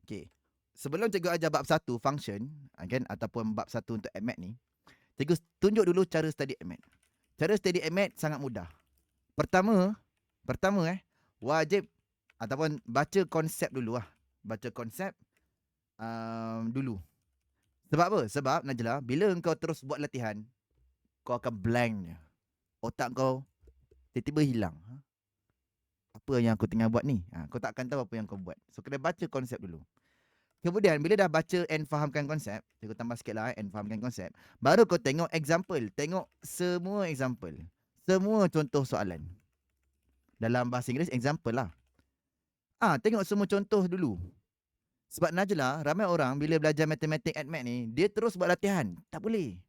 Okay. Sebelum cikgu ajar bab 1 function, kan, ataupun bab 1 untuk AdMath ni, cikgu tunjuk dulu cara study AdMath. Cara study AdMath sangat mudah. Pertama, wajib ataupun baca konsep dulu lah. Baca konsep dulu. Sebab apa? Sebab Najla, bila kau terus buat latihan, kau akan blank je. Otak kau tiba-tiba hilang. Apa yang aku tengah buat ni? Kau tak akan tahu apa yang kau buat. So, kena baca konsep dulu. Kemudian, bila dah baca and fahamkan konsep, cikgu tambah sikit lah and fahamkan konsep, baru kau tengok example. Tengok semua example. Semua contoh soalan. Dalam bahasa Inggeris, example lah. Tengok semua contoh dulu. Sebab Najla, ramai orang bila belajar matematik AdMath ni, dia terus buat latihan. Tak boleh.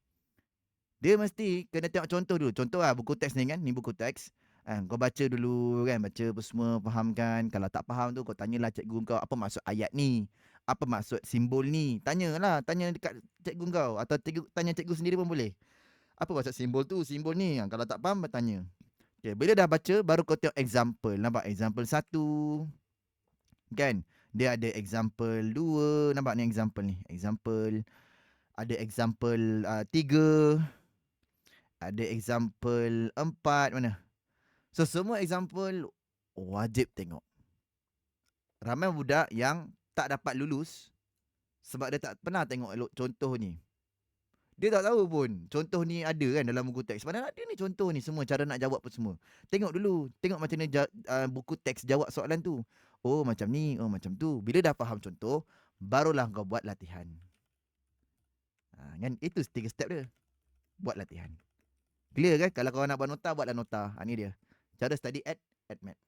Dia mesti kena tengok contoh dulu. Contoh lah buku teks ni kan. Ni buku teks. Kau baca dulu kan. Baca apa semua, fahamkan. Kalau tak faham tu, kau tanyalah cikgu kau. Apa maksud ayat ni? Apa maksud simbol ni? Tanyalah. Tanya dekat cikgu kau. Atau tanya cikgu sendiri pun boleh. Apa maksud simbol tu? Simbol ni. Kalau tak faham, bertanya. Okay, bila dah baca, baru kau tengok example. Nampak example 1. Kan? Dia ada example 2. Nampak ni example ni. Example. Ada example 3. Ada example 4. Mana? So, semua example wajib tengok. Ramai budak yang tak dapat lulus sebab dia tak pernah tengok elok contoh ni. Dia tak tahu pun contoh ni ada kan dalam buku teks. Padahal ada ni contoh ni semua, cara nak jawab apa semua. Tengok dulu. Tengok macam ni buku teks jawab soalan tu. Oh macam ni, oh macam tu. Bila dah faham contoh, barulah kau buat latihan. Kan? Itu 3 step dia. Buat latihan. Clear kan? Kalau kau nak buat nota, buatlah nota. Ni dia. Cara study AdMath.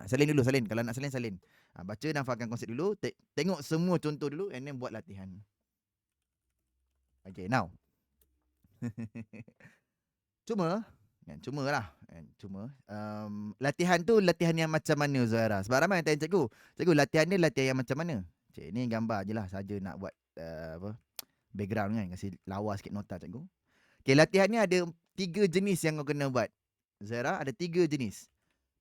Salin dulu, salin. Kalau nak salin. Baca dan fahamkan konsep dulu. Tengok semua contoh dulu and then buat latihan. Okay, now. Cuma lah. Latihan tu latihan yang macam mana, Zuhaira? Sebab ramai yang tanya cikgu. Cikgu, latihan ni latihan yang macam mana? Cik, ni gambar je lah. Saja nak buat background kan. Kasih lawa sikit nota cikgu. Okay, latihan ni ada 3 jenis yang kau kena buat. Zuhaira, ada 3 jenis.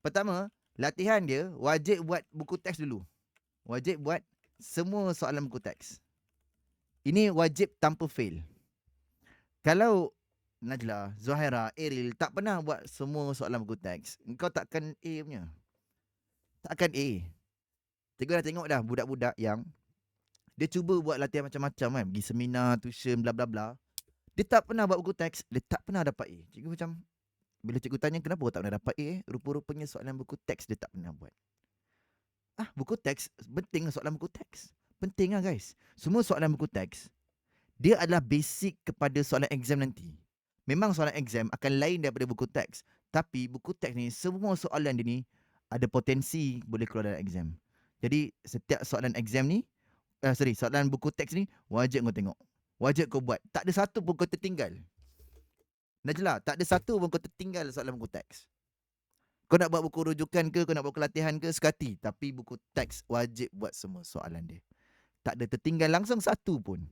Pertama, latihan dia wajib buat buku teks dulu. Wajib buat semua soalan buku teks. Ini wajib tanpa fail. Kalau Najla, Zuhaira, Eril tak pernah buat semua soalan buku teks, kau takkan A punya. Takkan A. Cikgu dah tengok dah budak-budak yang dia cuba buat latihan macam-macam kan. Pergi seminar, tuition, bla bla bla. Dia tak pernah buat buku teks, dia tak pernah dapat A. Cikgu macam, bila cikgu tanya kenapa kau tak pernah dapat A, rupa-rupanya soalan buku teks dia tak pernah buat. Buku teks, penting soalan buku teks. Penting lah guys. Semua soalan buku teks, dia adalah basic kepada soalan exam nanti. Memang soalan exam akan lain daripada buku teks. Tapi buku teks ni, semua soalan dia ni ada potensi boleh keluar dalam exam. Jadi setiap soalan exam ni, soalan buku teks ni wajib kau tengok. Wajib kau buat. Tak ada satu pun kau tertinggal. Najla, tak ada satu pun kau tertinggal soalan buku teks. Kau nak buat buku rujukan ke, kau nak buat latihan ke, sekati. Tapi buku teks wajib buat semua soalan dia. Tak ada tertinggal langsung satu pun.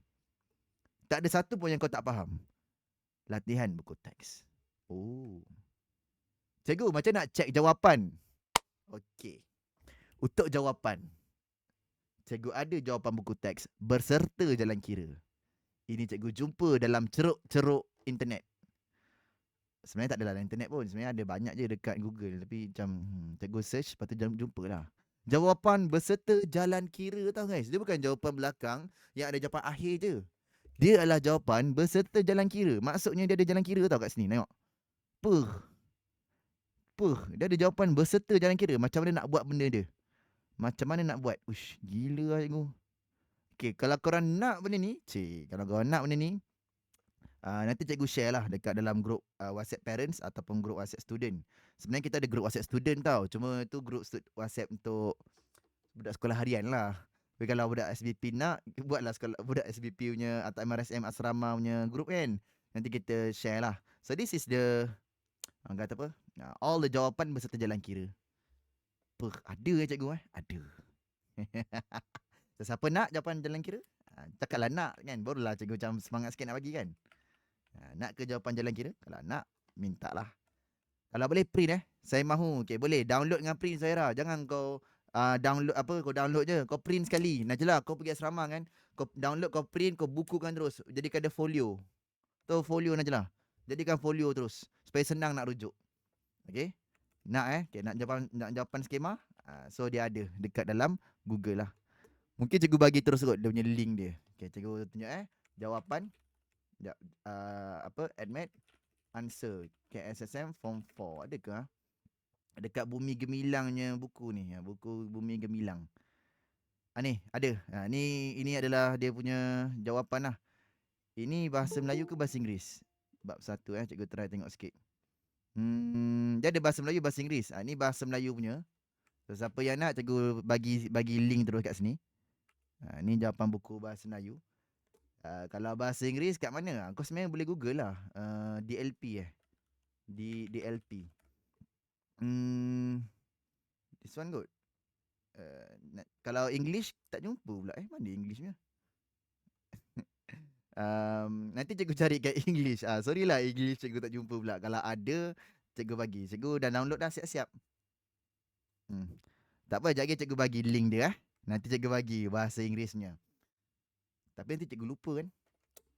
Tak ada satu pun yang kau tak faham. Latihan buku teks. Oh. Cikgu, macam nak cek jawapan? Okey. Untuk jawapan, cikgu ada jawapan buku teks berserta jalan kira. Ini cikgu jumpa dalam ceruk-ceruk internet. Sebenarnya tak ada dalam internet pun. Sebenarnya ada banyak je dekat Google. Tapi macam cikgu search, lepas tu jumpa lah. Jawapan berserta jalan kira tau guys. Dia bukan jawapan belakang yang ada jawapan akhir je. Dia adalah jawapan berserta jalan kira. Maksudnya dia ada jalan kira tau kat sini. Tengok. Dia ada jawapan berserta jalan kira. Macam mana nak buat benda dia. Macam mana nak buat. Ush, gila lah cikgu. Okay, kalau korang nak benda ni. Nanti cikgu share lah dekat dalam grup WhatsApp parents ataupun grup WhatsApp student. Sebenarnya kita ada grup WhatsApp student tau. Cuma tu grup WhatsApp untuk budak sekolah harian lah. Tapi kalau budak SBP nak, buatlah budak SBP punya atau MRSM asrama punya grup kan. Nanti kita share lah. So this is the kata apa? All the jawapan berserta jalan kira. Ada cikgu Ada. Siapa nak jawapan jalan kira? Cakaplah nak kan. Barulah cikgu macam semangat sikit nak bagi kan. Nak ke jawapan jalan kira? Kalau nak, minta lah. Kalau boleh print saya mahu. Okay, boleh download dengan print Zuhaira. Jangan kau Download apa, kau download je, kau print sekali. Najlah kau pergi asrama kan, kau download, kau print, kau bukukan terus. Jadikan dia folio. Tu folio Najlah. Jadikan folio terus supaya senang nak rujuk. Okey. Nak jawapan skema? So dia ada dekat dalam Google lah. Mungkin cikgu bagi terus kot dia punya link dia. Okey, cikgu tunjuk jawapan admit answer KSSM form 4 ada ke? Dekat Bumi Gemilangnya buku ni, buku Bumi Gemilang. Ni ada. Ini adalah dia punya jawapan lah. Ini bahasa Melayu ke bahasa Inggeris? Bab 1 cikgu try tengok sikit. Dia ada bahasa Melayu, bahasa Inggeris. Ni bahasa Melayu punya. So, siapa yang nak, cikgu bagi link terus kat sini. Ni jawapan buku bahasa Melayu. Kalau bahasa Inggeris kat mana? Kau sebenarnya boleh Google lah. DLP DLP. This one good. Kalau English tak jumpa pula. Mana English punya? Nanti cikgu cari kat English. Sorry lah English cikgu tak jumpa pula. Kalau ada, cikgu bagi. Cikgu dah download dah, siap-siap. Tak apa, sekejap lagi cikgu bagi link dia. Nanti cikgu bagi bahasa Inggerisnya. Tapi nanti cikgu lupa kan.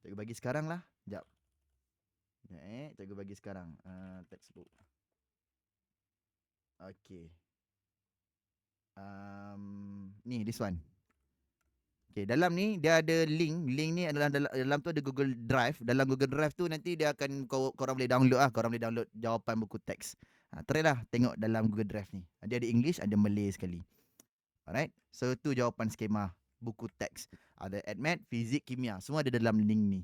Cikgu bagi sekarang lah. Sekejap. Cikgu bagi sekarang. Textbook. Okay. Ni, this one. Okay, dalam ni dia ada link. Link ni adalah dalam tu ada Google Drive. Dalam Google Drive tu nanti dia akan korang boleh download lah. Korang boleh download jawapan buku teks. Try lah tengok dalam Google Drive ni. Dia ada English, ada Malay sekali. Alright. So tu jawapan skema buku teks. Ada admat, fizik, kimia. Semua ada dalam link ni.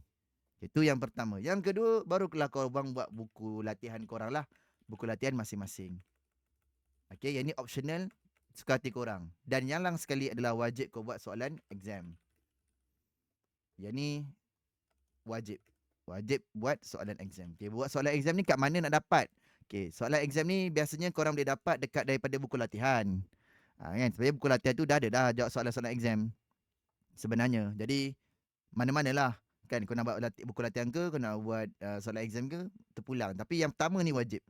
Itu yang pertama. Yang kedua, barulah korang buat buku latihan korang lah. Buku latihan masing-masing. Okay, yang ni optional. Suka hati korang. Dan yang lang sekali adalah wajib kau buat soalan exam. Yang ni wajib. Wajib buat soalan exam. Okay, buat soalan exam ni kat mana nak dapat? Okay, soalan exam ni biasanya korang boleh dapat dekat daripada buku latihan. Kan? Sebenarnya buku latihan tu dah ada dah jawab soalan-soalan exam. Sebenarnya. Jadi, mana-manalah. Kan, kau nak buat buku latihan ke, kau nak buat soalan exam ke, terpulang. Tapi yang pertama ni wajib.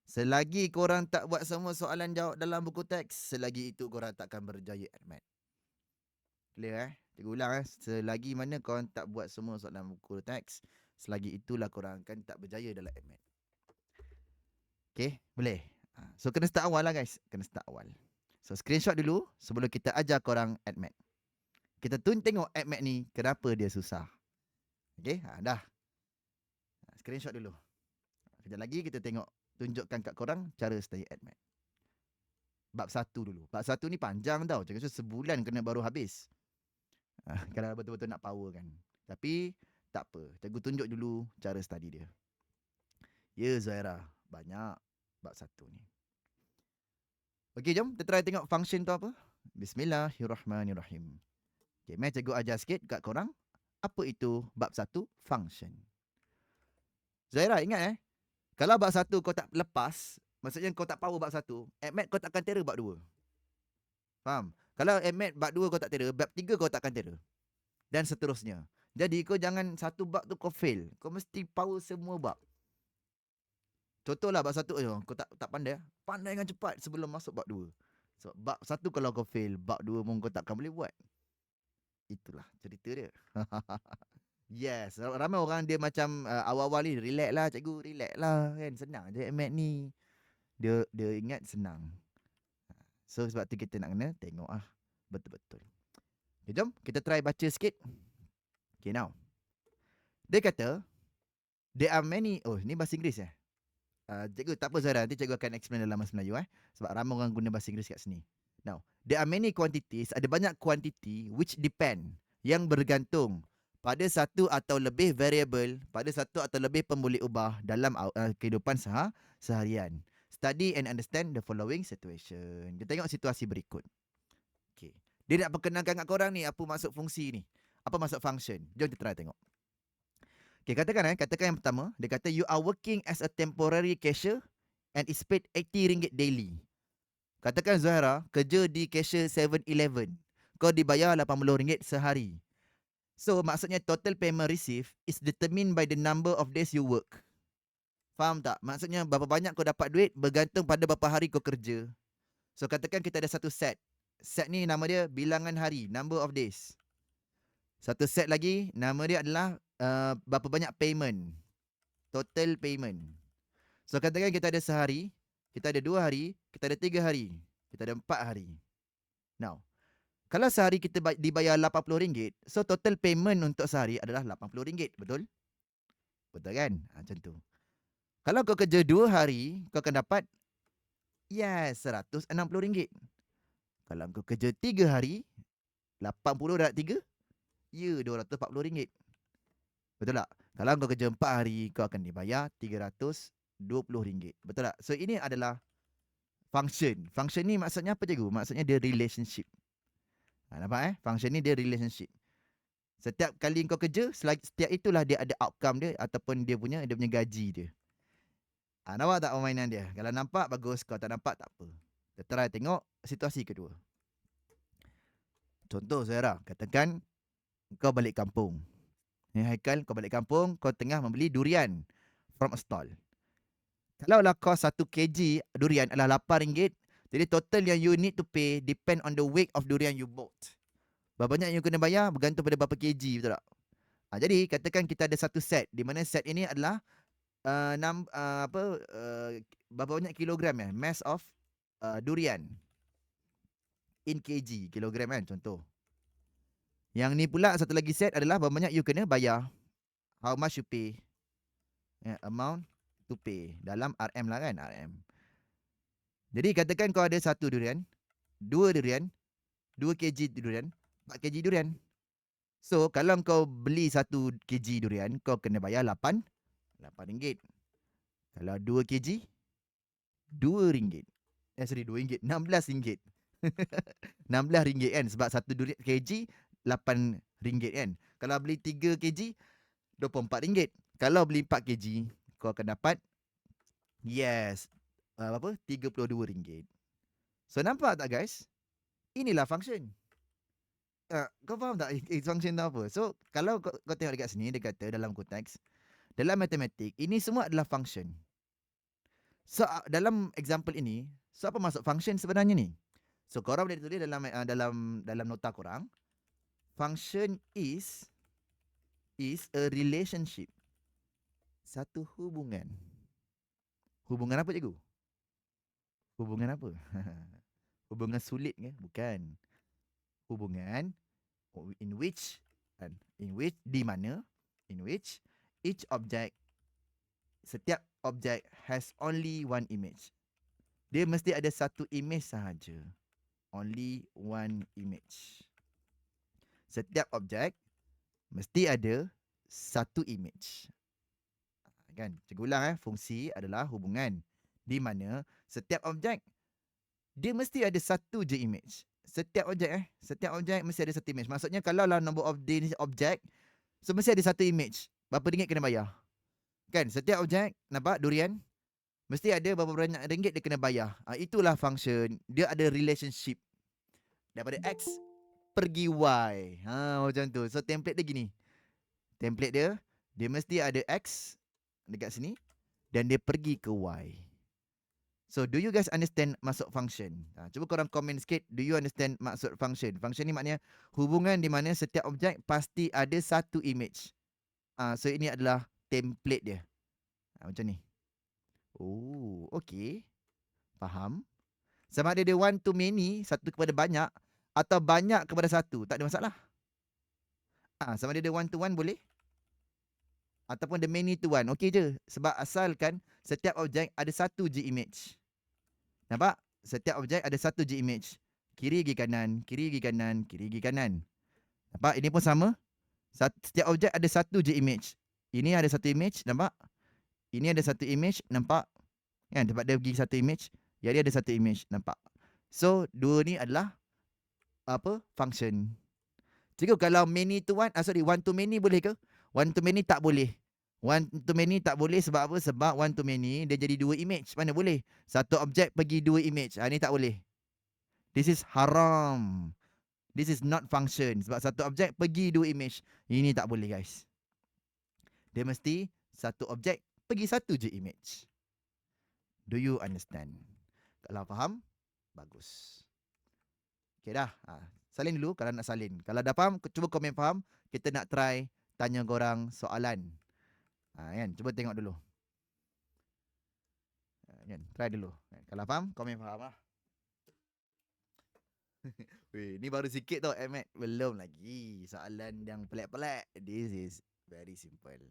Selagi korang tak buat semua soalan jawab dalam buku teks, selagi itu korang takkan berjaya admat. Clear Cikgu ulang Selagi mana korang tak buat semua soalan buku teks, selagi itulah korang akan tak berjaya dalam admat. Okay, boleh? So kena start awal lah guys. Kena start awal. So screenshot dulu sebelum kita ajar korang admat. Kita tengok admat ni kenapa dia susah. Okay, dah. Screenshot dulu. Kejap lagi kita tengok, tunjukkan kat korang cara study admat. Bab 1 dulu. Bab 1 ni panjang tau. Cikgu rasa sebulan kena baru habis. Kalau betul-betul nak power kan. Tapi tak apa. Cikgu tunjuk dulu cara study dia. Ya Zaira, banyak bab 1 ni. Okey, jom kita try tengok function tu apa. Bismillahirrahmanirrahim. Okay, mari cikgu ajar sikit kat korang. Apa itu bab 1 function. Zaira, ingat kalau bab 1 kau tak lepas, maksudnya kau tak power bab 1, admat kau takkan terror bab 2. Faham? Kalau admat bab 2 kau tak terror, bab 3 kau takkan terror. Dan seterusnya. Jadi kau jangan satu bab tu kau fail. Kau mesti power semua bab. Contohlah bab 1 kau tak pandai. Pandai dengan cepat sebelum masuk bab 2. So bab 1 kalau kau fail, bab 2 pun kau takkan boleh buat. Itulah cerita dia. Yes, ramai orang dia macam awal-awal ni relax lah cikgu, relax lah kan, senang je admat ni. Dia ingat senang. So sebab tu kita nak kena tengok betul-betul. Okay, jom kita try baca sikit. Okay, now. Dia kata there are many, ni bahasa Inggeris cikgu tak apa Zara, nanti cikgu akan explain dalam bahasa Melayu sebab ramai orang guna bahasa Inggeris kat sini. Now, there are many quantities, ada banyak kuantiti which depend, yang bergantung pada satu atau lebih variable, pada satu atau lebih pemboleh ubah dalam kehidupan seharian. Study and understand the following situation. Kita tengok situasi berikut. Okay. Dia nak perkenalkan kat korang ni apa maksud fungsi ni. Apa maksud function. Jom kita try tengok. Okay, katakan yang pertama. Dia kata you are working as a temporary cashier and is paid RM80 daily. Katakan Zahra kerja di cashier 7-Eleven. Kau dibayar RM80 sehari. So, maksudnya total payment received is determined by the number of days you work. Faham tak? Maksudnya berapa banyak kau dapat duit bergantung pada berapa hari kau kerja. So katakan kita ada satu set. Set ni nama dia bilangan hari, number of days. Satu set lagi, nama dia adalah berapa banyak payment, total payment. So katakan kita ada sehari, kita ada 2 hari, kita ada 3 hari, kita ada 4 hari. Now, kalau sehari kita dibayar RM80, so total payment untuk sehari adalah RM80, betul? Betul kan? Macam tu. Kalau kau kerja 2 hari, kau akan dapat RM160. Kalau kau kerja 3 hari, 80 darab 3, RM240. Betul tak? Kalau kau kerja 4 hari, kau akan dibayar RM320. Betul tak? So ini adalah function. Function ni maksudnya apa cikgu? Maksudnya dia relationship. Nampak function ni dia relationship. Setiap kali kau kerja, setiap itulah dia ada outcome dia ataupun dia punya gaji dia. Nampak tak permainan dia? Kalau nampak bagus, kalau tak nampak tak apa. Kita try tengok situasi kedua. Contoh Zahra, katakan kau balik kampung. Haikal, kau balik kampung, kau tengah membeli durian from a stall. Kalaulah kos 1 kg durian adalah RM8, jadi total yang you need to pay depend on the weight of durian you bought. Berapa banyak you kena bayar bergantung pada berapa kg, betul tak? Jadi katakan kita ada satu set, di mana set ini adalah berapa banyak kilogram mass of durian in kg, kilogram kan, contoh. Yang ni pula satu lagi set adalah berapa banyak you kena bayar, how much you pay, amount to pay, dalam RM lah kan, RM. Jadi katakan kau ada 1 durian, 2 durian, 2 kg durian, 4 kg durian. So kalau kau beli 1 kg durian, kau kena bayar RM8. Kalau 2 kg, RM2. Sorry, RM2, RM16. RM16 kan, sebab 1 durian kg RM8 kan. Kalau beli 3 kg, RM24. Kalau beli 4 kg, kau akan dapat RM32. So nampak tak guys? Inilah function. Kau faham tak function tu apa? So kalau kau tengok dekat sini, dia kata dalam konteks, dalam matematik, ini semua adalah function. So dalam example ini, so apa maksud function sebenarnya ni? So korang boleh tulis dalam nota korang, function is a relationship. Satu hubungan. Hubungan apa cikgu? Hubungan apa? Hubungan sulit ke? Bukan. Hubungan in which each object, setiap objek has only one image. Dia mesti ada satu image sahaja. Only one image. Setiap objek mesti ada satu image. Kan? Cikgu ulang fungsi adalah hubungan di mana setiap objek dia mesti ada satu je image. Setiap objek mesti ada satu image. Maksudnya kalau lah number of day ni objek, so mesti ada satu image. Berapa ringgit kena bayar? Kan? Setiap objek, nampak durian, mesti ada berapa banyak ringgit dia kena bayar. Itulah function. Dia ada relationship. Daripada X pergi Y. Macam tu. So template dia gini. Template dia mesti ada X dekat sini dan dia pergi ke Y. So do you guys understand maksud function? Cuba korang komen sikit, do you understand maksud function? Function ni maknanya hubungan di mana setiap objek pasti ada satu image. So ini adalah template dia. Macam ni. Oh, okay. Faham? Sama ada dia one to many, satu kepada banyak, atau banyak kepada satu, tak ada masalah. Sama ada dia one to one boleh, ataupun the many to one, okey je. Sebab asalkan setiap objek ada satu je image. Nampak? Setiap objek ada satu je image. Kiri pergi kanan, kiri pergi kanan, kiri pergi kanan. Nampak? Ini pun sama. Setiap objek ada satu je image. Ini ada satu image, nampak? Ini ada satu image, nampak? Kan? Tempat dia pergi satu image, yang dia ada satu image, nampak? So, dua ni adalah apa? Function. Cikgu, kalau many to one, one to many boleh ke? One to many tak boleh. One to many tak boleh sebab apa? Sebab one to many dia jadi dua image. Mana boleh? Satu objek pergi dua image. Ni tak boleh. This is haram. This is not function. Sebab satu objek pergi dua image. Ini tak boleh guys. Dia mesti satu objek pergi satu je image. Do you understand? Kalau faham, Bagus. Okay dah. Salin dulu kalau nak salin. Kalau dah faham, cuba komen faham. Kita nak try tanya korang soalan. Kan? Cuba tengok dulu. Kan? Try dulu. Kalau faham, komen faham lah. Weh, ni baru sikit tau, Ahmed. Belum lagi soalan yang pelik-pelik. This is very simple.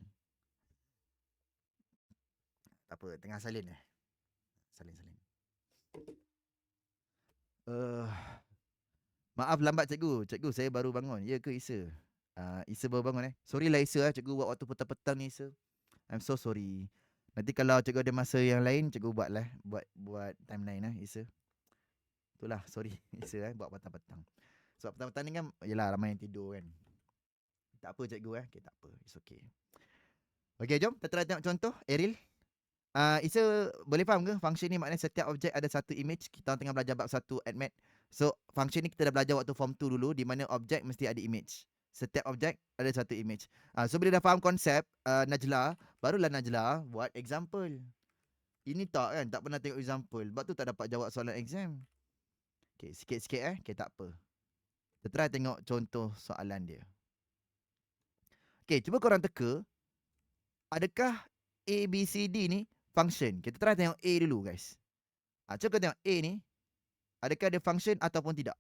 Tak apa, tengah salin Salin. Maaf lambat cikgu. Cikgu, saya baru bangun. Ya ke Isa? Isa baru bangun Sorry lah Isa cikgu buat waktu petang-petang ni Isa. I'm so sorry. Nanti kalau cikgu ada masa yang lain, cikgu buat lah. Buat timeline Isa. Itulah, sorry Isa buat petang-petang. Sebab petang-petang ni kan, yelah ramai yang tidur kan. Tak apa cikgu Okay, tak apa. It's okay. Okay, jom kita try tengok contoh. Ariel. Isa boleh faham ke function ni maknanya setiap objek ada satu image. Kita tengah belajar bab 1 AdMath. So function ni kita dah belajar waktu form 2 dulu, di mana objek mesti ada image. Setiap objek ada satu image. So bila dah faham konsep Najla, barulah Najla buat example. Ini tak kan, tak pernah tengok example, sebab tu tak dapat jawab soalan exam. Okay, sikit-sikit Okay, tak apa. Kita try tengok contoh soalan dia. Okay, cuba korang teka, adakah A, B, C, D ni function? Kita try tengok A dulu guys. Cuba tengok A ni, adakah ada function ataupun tidak?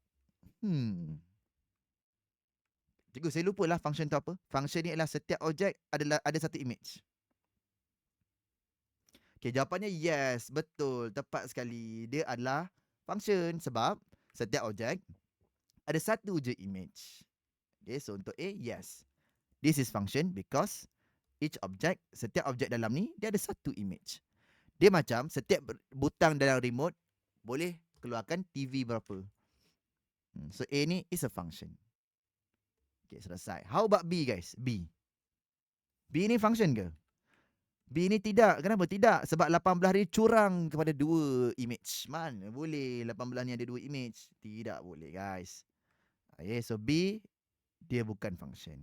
Cikgu, saya lupa lah function tu apa. Function ni adalah setiap objek ada satu image. Okay, jawapannya yes. Betul. Tepat sekali. Dia adalah function sebab setiap objek ada satu je image. Okay, so untuk A, yes. This is function because each object, setiap objek dalam ni, dia ada satu image. Dia macam setiap butang dalam remote boleh keluarkan TV berapa. So A ni is a function. Okay, selesai. How about B guys? B. B ni function ke? B ni tidak. Kenapa tidak? Sebab 18 ni curang kepada dua image. Mana boleh 18 ni ada dua image? Tidak boleh guys. Okay, so B, dia bukan function.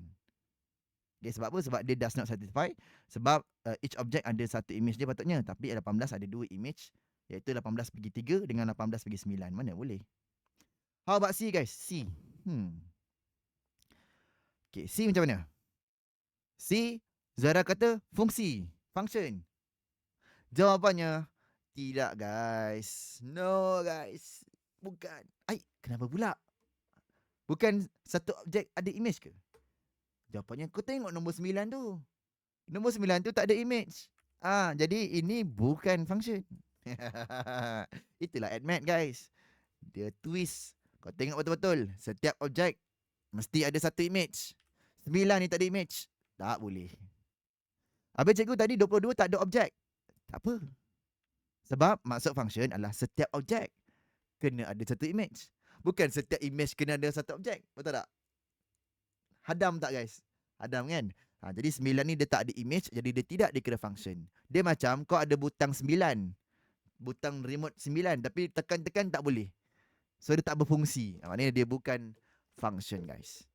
Okay, sebab apa? Sebab dia does not satisfy. Sebab each object ada satu image dia patutnya. Tapi 18 ada dua image. Iaitu 18/3 dengan 18/9. Mana boleh? How about C guys? C. Okay, C macam mana? C, Zara kata fungsi, function. Jawapannya tidak guys. No guys. Bukan. Kenapa pula? Bukan satu objek ada image ke? Jawapannya kau tengok nombor 9 tu. Nombor 9 tu tak ada image. Jadi ini bukan function. Itulah AdMath guys. Dia twist. Kau tengok betul-betul. Setiap objek mesti ada satu image. 9 ni tak ada image. Tak boleh. Habis cikgu tadi 22 tak ada objek. Tak apa. Sebab maksud function adalah setiap objek kena ada satu image. Bukan setiap image kena ada satu objek. Betul tak? Hadam tak guys? Hadam kan? Jadi 9 ni dia tak ada image, jadi dia tidak dikira function. Dia macam kau ada butang 9. Butang remote 9. Tapi tekan-tekan tak boleh. So dia tak berfungsi. Maknanya dia bukan function guys.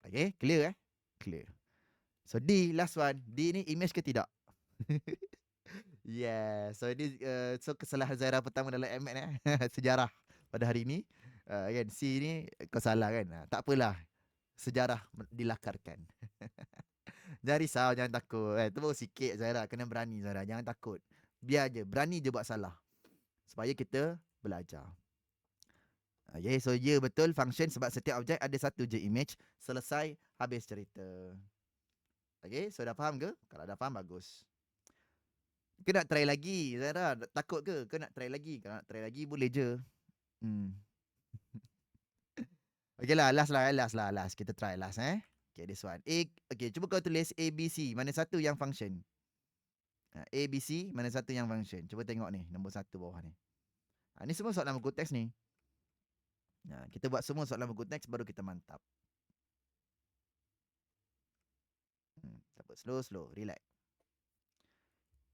Okay, clear Clear. So D, last one. D ni image ke tidak? Yeah. So ini kesalahan Zaira pertama dalam AdMath sejarah pada hari ni. Kan C ni kau salah kan? Tak apalah. Sejarah dilakarkan. Jangan risau, jangan takut. Tu baru sikit Zaira, kena berani Zaira, jangan takut. Biar je, berani je buat salah. Supaya kita belajar. Okay, so betul function sebab setiap objek ada satu je image. Selesai, habis cerita. Okay, so dah faham ke? Kalau dah faham, bagus. Kau nak try lagi, Zara? Takut ke? Kau nak try lagi? Kalau nak try lagi, boleh je. Okay lah, last. Kita try last Okay, this one. Okay, cuba kau tulis A, B, C. Mana satu yang function? A, B, C, mana satu yang function? Cuba tengok ni, nombor 1 bawah ni. Ni semua soalan buku teks ni. Kita buat semua soalan buku teks, baru kita mantap. Slow, relax.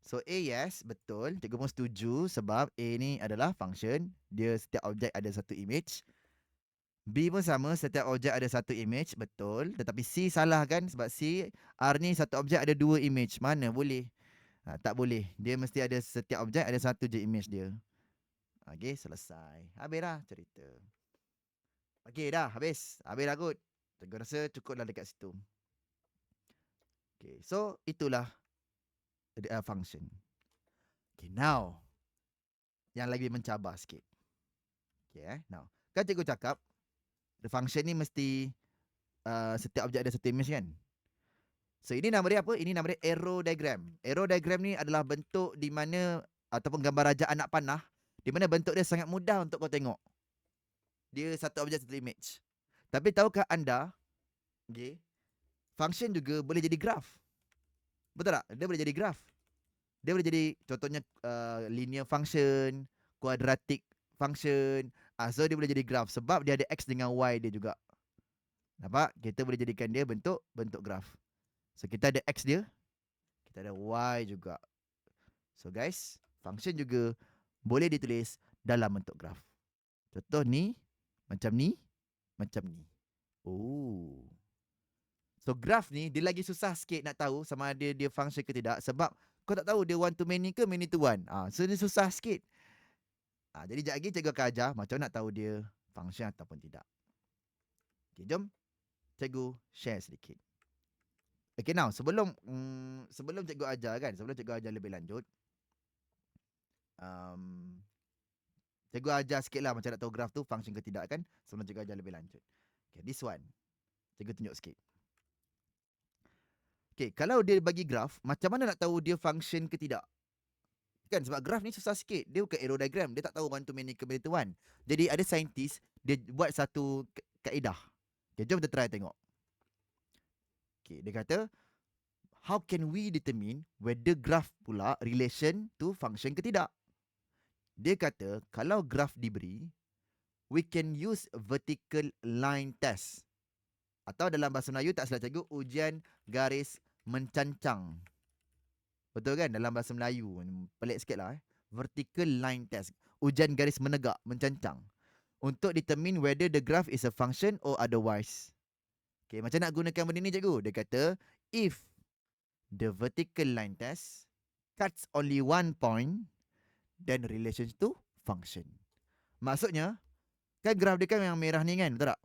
So A, yes, betul. Cikgu pun setuju sebab A ni adalah function. Dia setiap objek ada satu image. B pun sama, setiap objek ada satu image, betul. Tetapi C salah kan? Sebab C, R ni satu objek ada dua image. Mana boleh? Tak boleh. Dia mesti ada, setiap objek ada satu je image dia. Okay, selesai. Habis dah cerita. Okay dah, habis. Habis dah kot. Cikgu rasa cukup lah dekat situ. Okay, so itulah function. Okay, now. Yang lagi mencabar sikit. Okay, now. Kan cikgu cakap, the function ni mesti setiap objek ada satu image kan? So ini nama dia apa? Ini nama dia arrow diagram. Arrow diagram ni adalah bentuk di mana ataupun gambar raja anak panah di mana bentuk dia sangat mudah untuk kau tengok. Dia satu objek satu image. Tapi tahukah anda, okay, function juga boleh jadi graph. Betul tak? Dia boleh jadi graph. Dia boleh jadi contohnya linear function, quadratic function. So dia boleh jadi graph sebab dia ada x dengan y dia juga. Nampak? Kita boleh jadikan dia bentuk graph. So kita ada x dia, kita ada y juga. So guys, function juga boleh ditulis dalam bentuk graph. Contoh ni, macam ni, macam ni. Oh. So graph ni dia lagi susah sikit nak tahu sama ada dia function ke tidak sebab kau tak tahu dia one to many ke many to one. So dia susah sikit. Jadi sekejap lagi cikgu akan ajar macam nak tahu dia function ataupun tidak. Okay, jom cikgu share sedikit. Okay, now sebelum cikgu ajar kan, sebelum cikgu ajar lebih lanjut, cikgu ajar sikit lah macam nak tahu graf tu function ke tidak kan, sebelum cikgu ajar lebih lanjut. Okay, this one. Cikgu tunjuk sikit. Okay, kalau dia bagi graf, macam mana nak tahu dia function ke tidak? Kan sebab graf ni susah sikit. Dia bukan arrow diagram. Dia tak tahu one to many ke many to one. Jadi ada saintis, dia buat satu kaedah. Okay, jom kita try tengok. Okay, dia kata, how can we determine whether graph pula relation to function ke tidak? Dia kata, kalau graph diberi, we can use vertical line test. Atau dalam bahasa Melayu, tak silap cikgu, ujian garis mencancang. Betul kan? Dalam bahasa Melayu. Pelik sikit lah. Vertical line test. Ujian garis menegak, mencancang. Untuk determine whether the graph is a function or otherwise. Okay, macam nak gunakan benda ni cikgu? Dia kata, if the vertical line test cuts only one point, then relation to function. Maksudnya, kan graf dia kan yang merah ni kan, betul tak?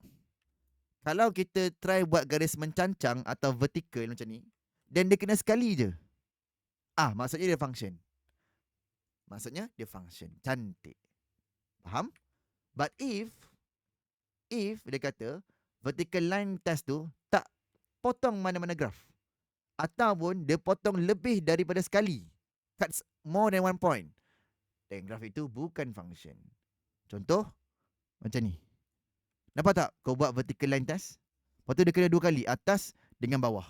Kalau kita try buat garis mencancang atau vertical macam ni, then dia kena sekali je. Maksudnya dia function. Maksudnya dia function. Cantik. Faham? But if dia kata vertical line test tu tak potong mana-mana graf, ataupun dia potong lebih daripada sekali, cuts more than one point, then graf itu bukan function. Contoh macam ni. Nampak tak kau buat vertical line test? Lepas tu dia kena dua kali, atas dengan bawah.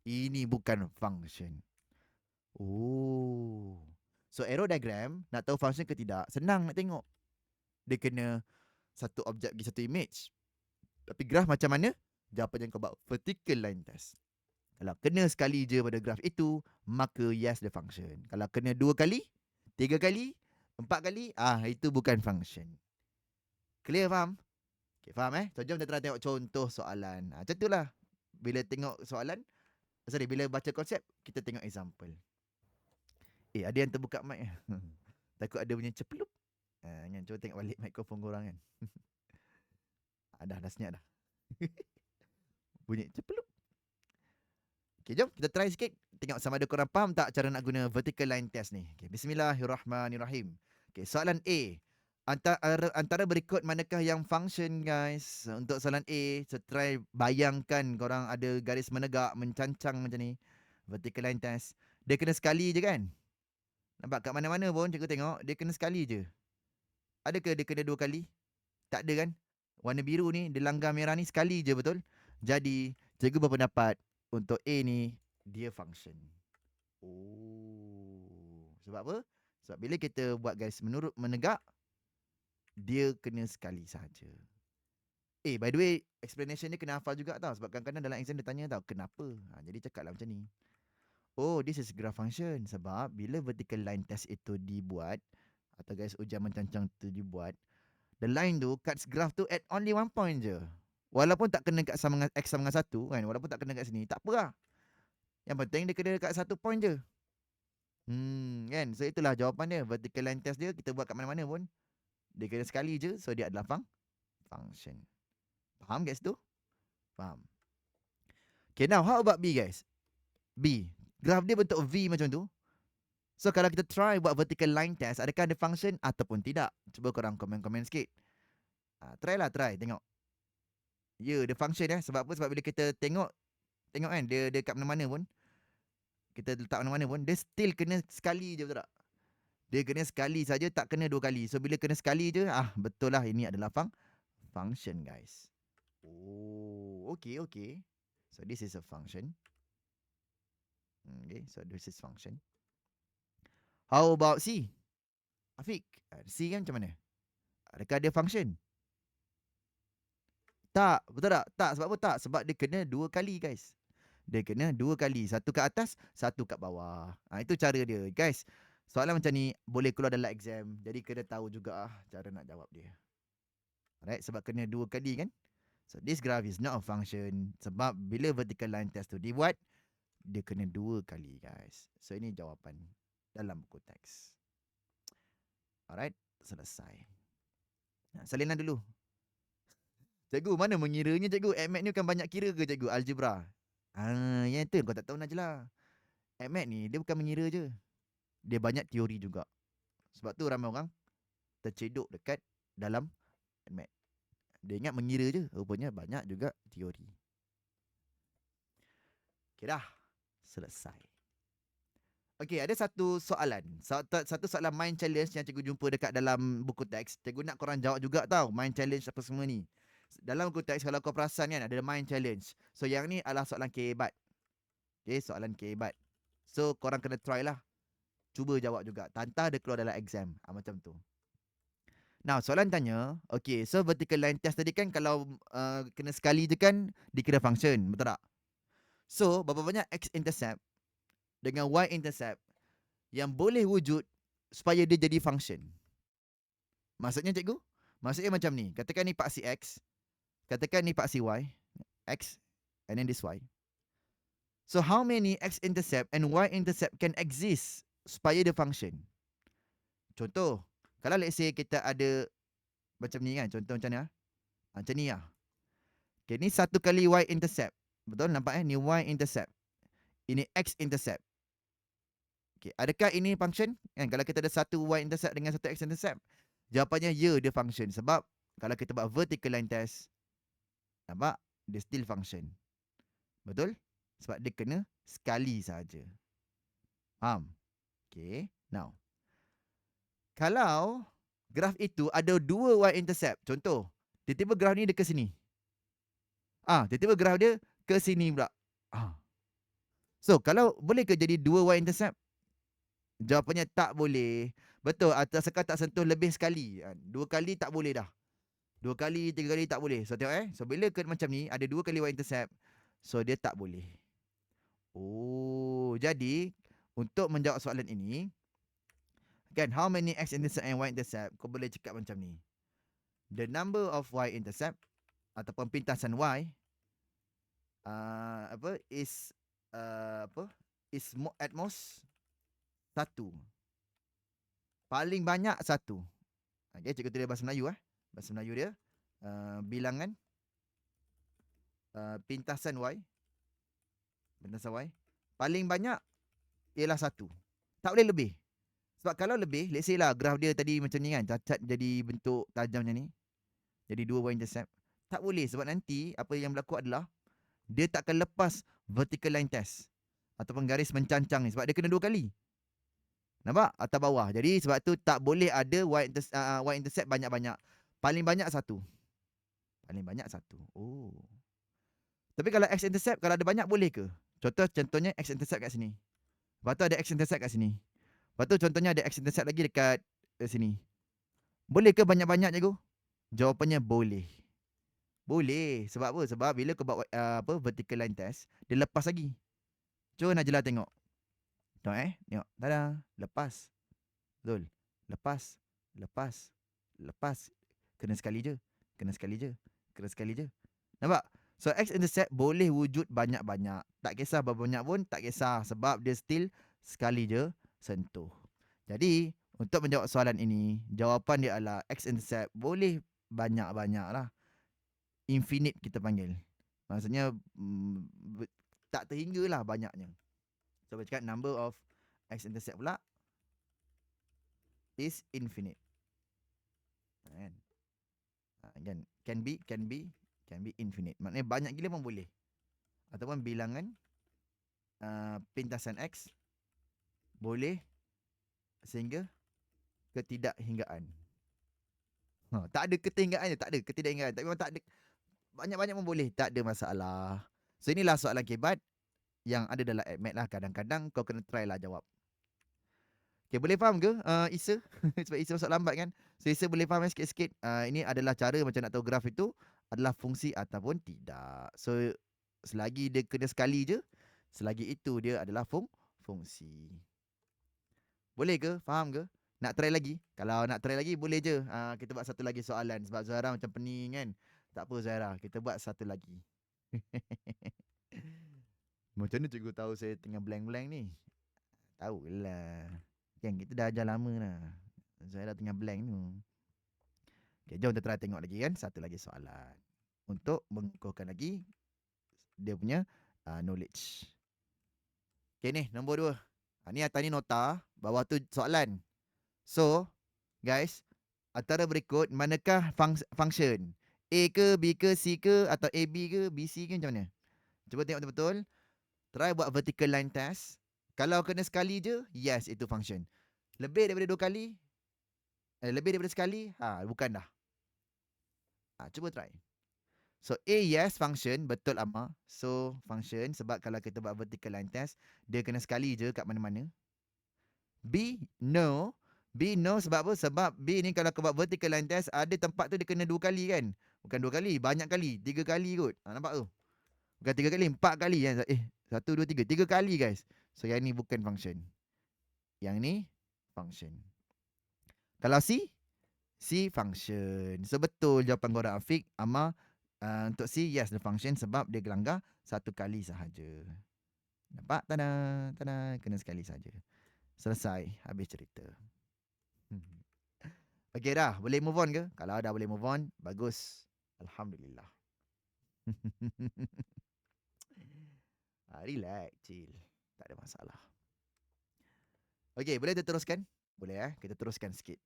Ini bukan function. Oh. So arrow diagram, nak tahu function ke tidak, senang nak tengok. Dia kena satu objek pergi satu image. Tapi graf macam mana? Jawapan yang kau buat vertical line test. Kalau kena sekali je pada graf itu, maka yes the function. Kalau kena 2 kali, 3 kali, 4 kali, itu bukan function. Clear, faham? Okay, faham So jom kita tengok contoh soalan. Macam itulah. Bila tengok soalan, bila baca konsep, kita tengok example. Ada yang terbuka mic. Takut ada bunyi cepelup. Cuba tengok balik mikrofon korang kan. Dah senyap dah. Bunyi cepelup. Okay, jom kita try sikit. Tengok sama ada korang faham tak cara nak guna vertical line test ni. Okay, bismillahirrahmanirrahim. Okay, soalan A. Antara berikut manakah yang function, guys? Untuk soalan A, so try bayangkan korang ada garis menegak, mencancang macam ni. Vertical line test. Dia kena sekali je kan? Nampak kat mana-mana pun cikgu tengok, dia kena sekali je. Adakah dia kena 2 kali? Tak ada kan? Warna biru ni, dia langgar merah ni sekali je, betul? Jadi, cikgu berpendapat untuk A ni, dia function. Sebab apa? Sebab bila kita buat garis menegak, dia kena sekali saja. By the way, explanation ni kena hafal juga tau. Sebab kadang-kadang dalam exam dia tanya tau, kenapa? Jadi cakaplah macam ni. This is graph function. Sebab bila vertical line test itu dibuat, atau garis ujian mencancang itu dibuat, the line tu cuts graph tu at only one point je. Walaupun tak kena kat sama dengan X sama dengan 1 kan, walaupun tak kena kat sini, tak apa lah. Yang penting dia kena dekat 1 point je. Kan? So itulah jawapan dia. Vertical line test dia kita buat kat mana-mana pun dia kena sekali je. So dia adalah function. Faham guys tu? Faham. Okay, now how about B guys? B. Graf dia bentuk V macam tu. So kalau kita try buat vertical line test, adakah ada function ataupun tidak? Cuba korang komen-komen sikit. Try tengok. Ya, dia function Sebab apa? Sebab bila kita tengok kan, dia kat mana-mana pun, kita letak mana-mana pun, dia still kena sekali je, betul tak? Dia kena sekali saja, tak kena 2 kali. So bila kena sekali je, betul lah ini adalah function guys. Oh, okay. So this is a function. Okay, so this is function. How about C? Afiq, C kan macam mana? Adakah dia function? Tak, betul tak? Tak, sebab apa tak? Sebab dia kena 2 kali guys. Dia kena 2 kali. Satu kat atas, satu kat bawah. Itu cara dia. Guys, soalan macam ni boleh keluar dalam exam. Jadi kena tahu juga cara nak jawab dia. Alright, sebab kena 2 kali kan? So this graph is not a function. Sebab bila vertical line test tu dibuat, dia kena 2 kali guys. So ini jawapan dalam buku teks. Alright, selesai. Salinan dulu. Cikgu, mana mengiranya cikgu? AdMath ni kan banyak kira ke cikgu? Algebra. Yang tu kau tak tahu Najlah. AdMath ni dia bukan mengira je. Dia banyak teori juga. Sebab tu ramai orang tercedok dekat dalam AdMath. Dia ingat mengira je. Rupanya banyak juga teori. Okay dah. Selesai. Okay, ada satu soalan. Satu soalan mind challenge yang cikgu jumpa dekat dalam buku teks. Cikgu nak korang jawab juga tau. Mind challenge apa semua ni. Dalam buku teks kalau kau perasan kan ada mind challenge. So yang ni adalah soalan kehebat. Okay, soalan kehebat. So korang kena try lah. Cuba jawab juga. Tantah dia keluar dalam exam. Macam tu. Now soalan tanya. Okay, so vertical line test tadi kan kalau kena sekali je kan dikira function. Betul tak? So berapa banyak x-intercept dengan y-intercept yang boleh wujud supaya dia jadi function? Maksudnya cikgu? Maksudnya macam ni. Katakan ni paksi x. Katakan ni paksi y, x, and then this y. So how many x-intercept and y-intercept can exist supaya dia function? Contoh, kalau let's say kita ada macam ni kan, contoh macam ni macam ni lah. Okay, ni 1 kali y-intercept. Betul, nampak ni y-intercept. Ini x-intercept. Okay, adakah ini function? Kan, kalau kita ada 1 y-intercept dengan 1 x-intercept, jawapannya ya, dia function. Sebab kalau kita buat vertical line test, nampak? Dia still function. Betul? Sebab dia kena sekali saja. Faham? Okay. Now, kalau graf itu ada 2 y-intercept. Contoh, tiba-tiba graf ni dia ke sini. Tiba-tiba graf dia ke sini pula. So, kalau boleh ke jadi 2 y-intercept? Jawapannya tak boleh. Betul, asalkan tak sentuh lebih sekali. 2 kali tak boleh dah. 2 kali, 3 kali tak boleh. So tengok So bila ke macam ni ada 2 kali y-intercept, so dia tak boleh. Oh, jadi untuk menjawab soalan ini, kan how many x-intercept and y-intercept, kau boleh cakap macam ni. The number of y-intercept ataupun pintasan y is at most 1. Paling banyak 1. Okay, cikgu tulis bahasa Melayu Bahasa Melayu dia bilangan pintasan y paling banyak ialah 1. Tak boleh lebih. Sebab kalau lebih, let's say lah graf dia tadi macam ni kan, cacat jadi bentuk tajam macam ni. Jadi 2 y-intercept. Tak boleh sebab nanti apa yang berlaku adalah dia tak akan lepas vertical line test ataupun garis mencancang ni sebab dia kena 2 kali. Nampak? Atas bawah. Jadi sebab tu tak boleh ada y-intercept banyak-banyak. Paling banyak 1. Paling banyak 1. Oh. Tapi kalau x-intercept, kalau ada banyak boleh ke? Contohnya x-intercept kat sini. Lepas tu ada x-intercept kat sini. Lepas tu contohnya ada x-intercept lagi dekat sini. Boleh ke banyak-banyak cikgu? Jawapannya boleh. Boleh. Sebab apa? Sebab bila kau buat vertical line test, dia lepas lagi. Cuba Najlah tengok. Tengok Tengok. Tada. Lepas. Betul. Lepas. Lepas. Lepas. Kena sekali je. Kena sekali je. Kena sekali je. Nampak? So x-intercept boleh wujud banyak-banyak. Tak kisah berapa banyak pun tak kisah. Sebab dia still sekali je. sentuh. Jadi, untuk menjawab soalan ini, jawapan dia adalah x-intercept boleh banyak-banyak lah. Infinite kita panggil. Maksudnya, tak terhingga lah banyaknya. So, kita cakap number of x-intercept pula is infinite. Kan? Can be infinite. Maknanya banyak gila pun boleh. Ataupun bilangan pintasan x boleh sehingga ketidakhinggaan. Tak ada ketidakhingaan je, tak ada ketidakhinggaan. Tapi memang tak ada, banyak-banyak pun boleh, tak ada masalah. So inilah soalan kebat yang ada dalam AdMath lah. Kadang-kadang kau kena try lah jawab. Okay, boleh faham ke Isa? Sebab Isa masuk lambat kan. So Isa boleh faham sikit-sikit. Ini adalah cara macam nak tahu graf itu adalah fungsi ataupun tidak. So selagi dia kena sekali je, selagi itu dia adalah fungsi. Boleh ke? Faham ke? Nak try lagi? Kalau nak try lagi boleh je. Kita buat satu lagi soalan. Sebab Zuhairah macam pening kan. Tak apa Zuhairah, kita buat satu lagi. Macam mana cikgu tahu saya tengah blank-blank ni? Tahulah. Kan kita dah ajar lama lah. Zuhairah tengah blank tu. Okay, jom kita try tengok lagi kan. Satu lagi soalan. Untuk mengukuhkan lagi dia punya knowledge. Okay ni, nombor 2. Ni atas ni nota. Bawah tu soalan. So, guys, antara berikut manakah function? A ke, B ke, C ke, atau AB ke, BC ke, macam mana? Cuba tengok betul-betul. Try buat vertical line test. Kalau kena sekali je, yes, itu function. Lebih daripada 2 kali, lebih daripada sekali, bukan dah. Cuba try. So, A, yes, function. Betul, Amma. So, function. Sebab kalau kita buat vertical line test, dia kena sekali je kat mana-mana. B, no. B, no sebab apa? Sebab B ni kalau kau buat vertical line test, ada tempat tu dia kena 2 kali kan? Bukan 2 kali, banyak kali. 3 kali kot. Nampak tu? Bukan 3 kali, 4 kali kan? 1, 2, 3. 3 kali guys. So, yang ni bukan function. Yang ni function. Kalau C, C function. So, betul jawapan korang Afiq, Amma. Untuk C, yes, the function sebab dia gelanggar 1 kali sahaja. Nampak? Tada, tada. Kena sekali sahaja. Selesai. Habis cerita. Okay dah, boleh move on ke? Kalau dah boleh move on, bagus. Alhamdulillah. Relax, chill. Tak ada masalah. Okay, boleh kita teruskan? Boleh kita teruskan sikit.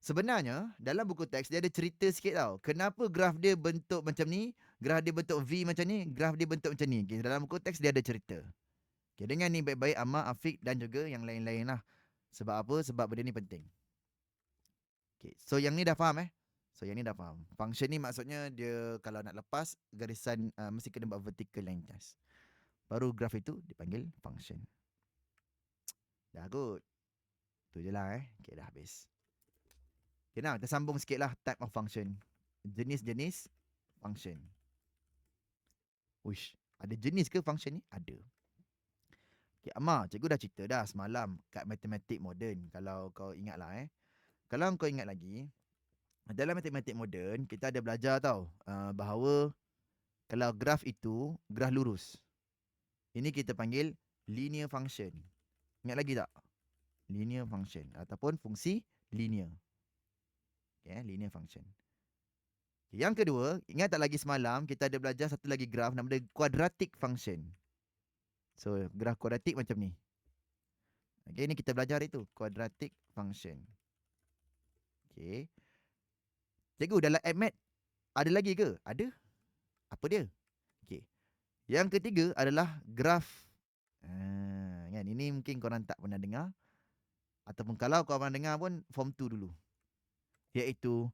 Sebenarnya, dalam buku teks dia ada cerita sikit tau. Kenapa graf dia bentuk macam ni, graf dia bentuk V macam ni, graf dia bentuk macam ni. Okay, dalam buku teks dia ada cerita. Okay, dengan ni baik-baik Amma, Afiq dan juga yang lain-lain lah. Sebab apa? Sebab benda ni penting. Okay, so yang ni dah faham So yang ni dah faham. Function ni maksudnya dia kalau nak lepas garisan mesti kena buat vertical line test. Baru graf itu dipanggil function. Dah good. Tu je lah Okay, dah habis. Okay, now kita sambung sikit lah type of function. Jenis-jenis function. Uish, ada jenis ke function ni? Ada. Okay, Amma, cikgu dah cerita dah semalam kat matematik moden. Kalau kau ingat lah Kalau kau ingat lagi, dalam matematik moden, kita ada belajar tau bahawa kalau graf itu graf lurus, ini kita panggil linear function. Ingat lagi tak? Linear function ataupun fungsi linear. Okay, linear function. Yang kedua, ingat tak lagi semalam kita ada belajar satu lagi graf nama dia quadratic function. So, graf kuadratik macam ni. Okay, ni kita belajar itu, quadratic function. Okay. Cikgu, dalam AdMath ada lagi ke? Ada. Apa dia? Okay. Yang ketiga adalah graf. Kan? Ini mungkin korang tak pernah dengar. Ataupun kalau korang pernah dengar pun, form 2 dulu. Iaitu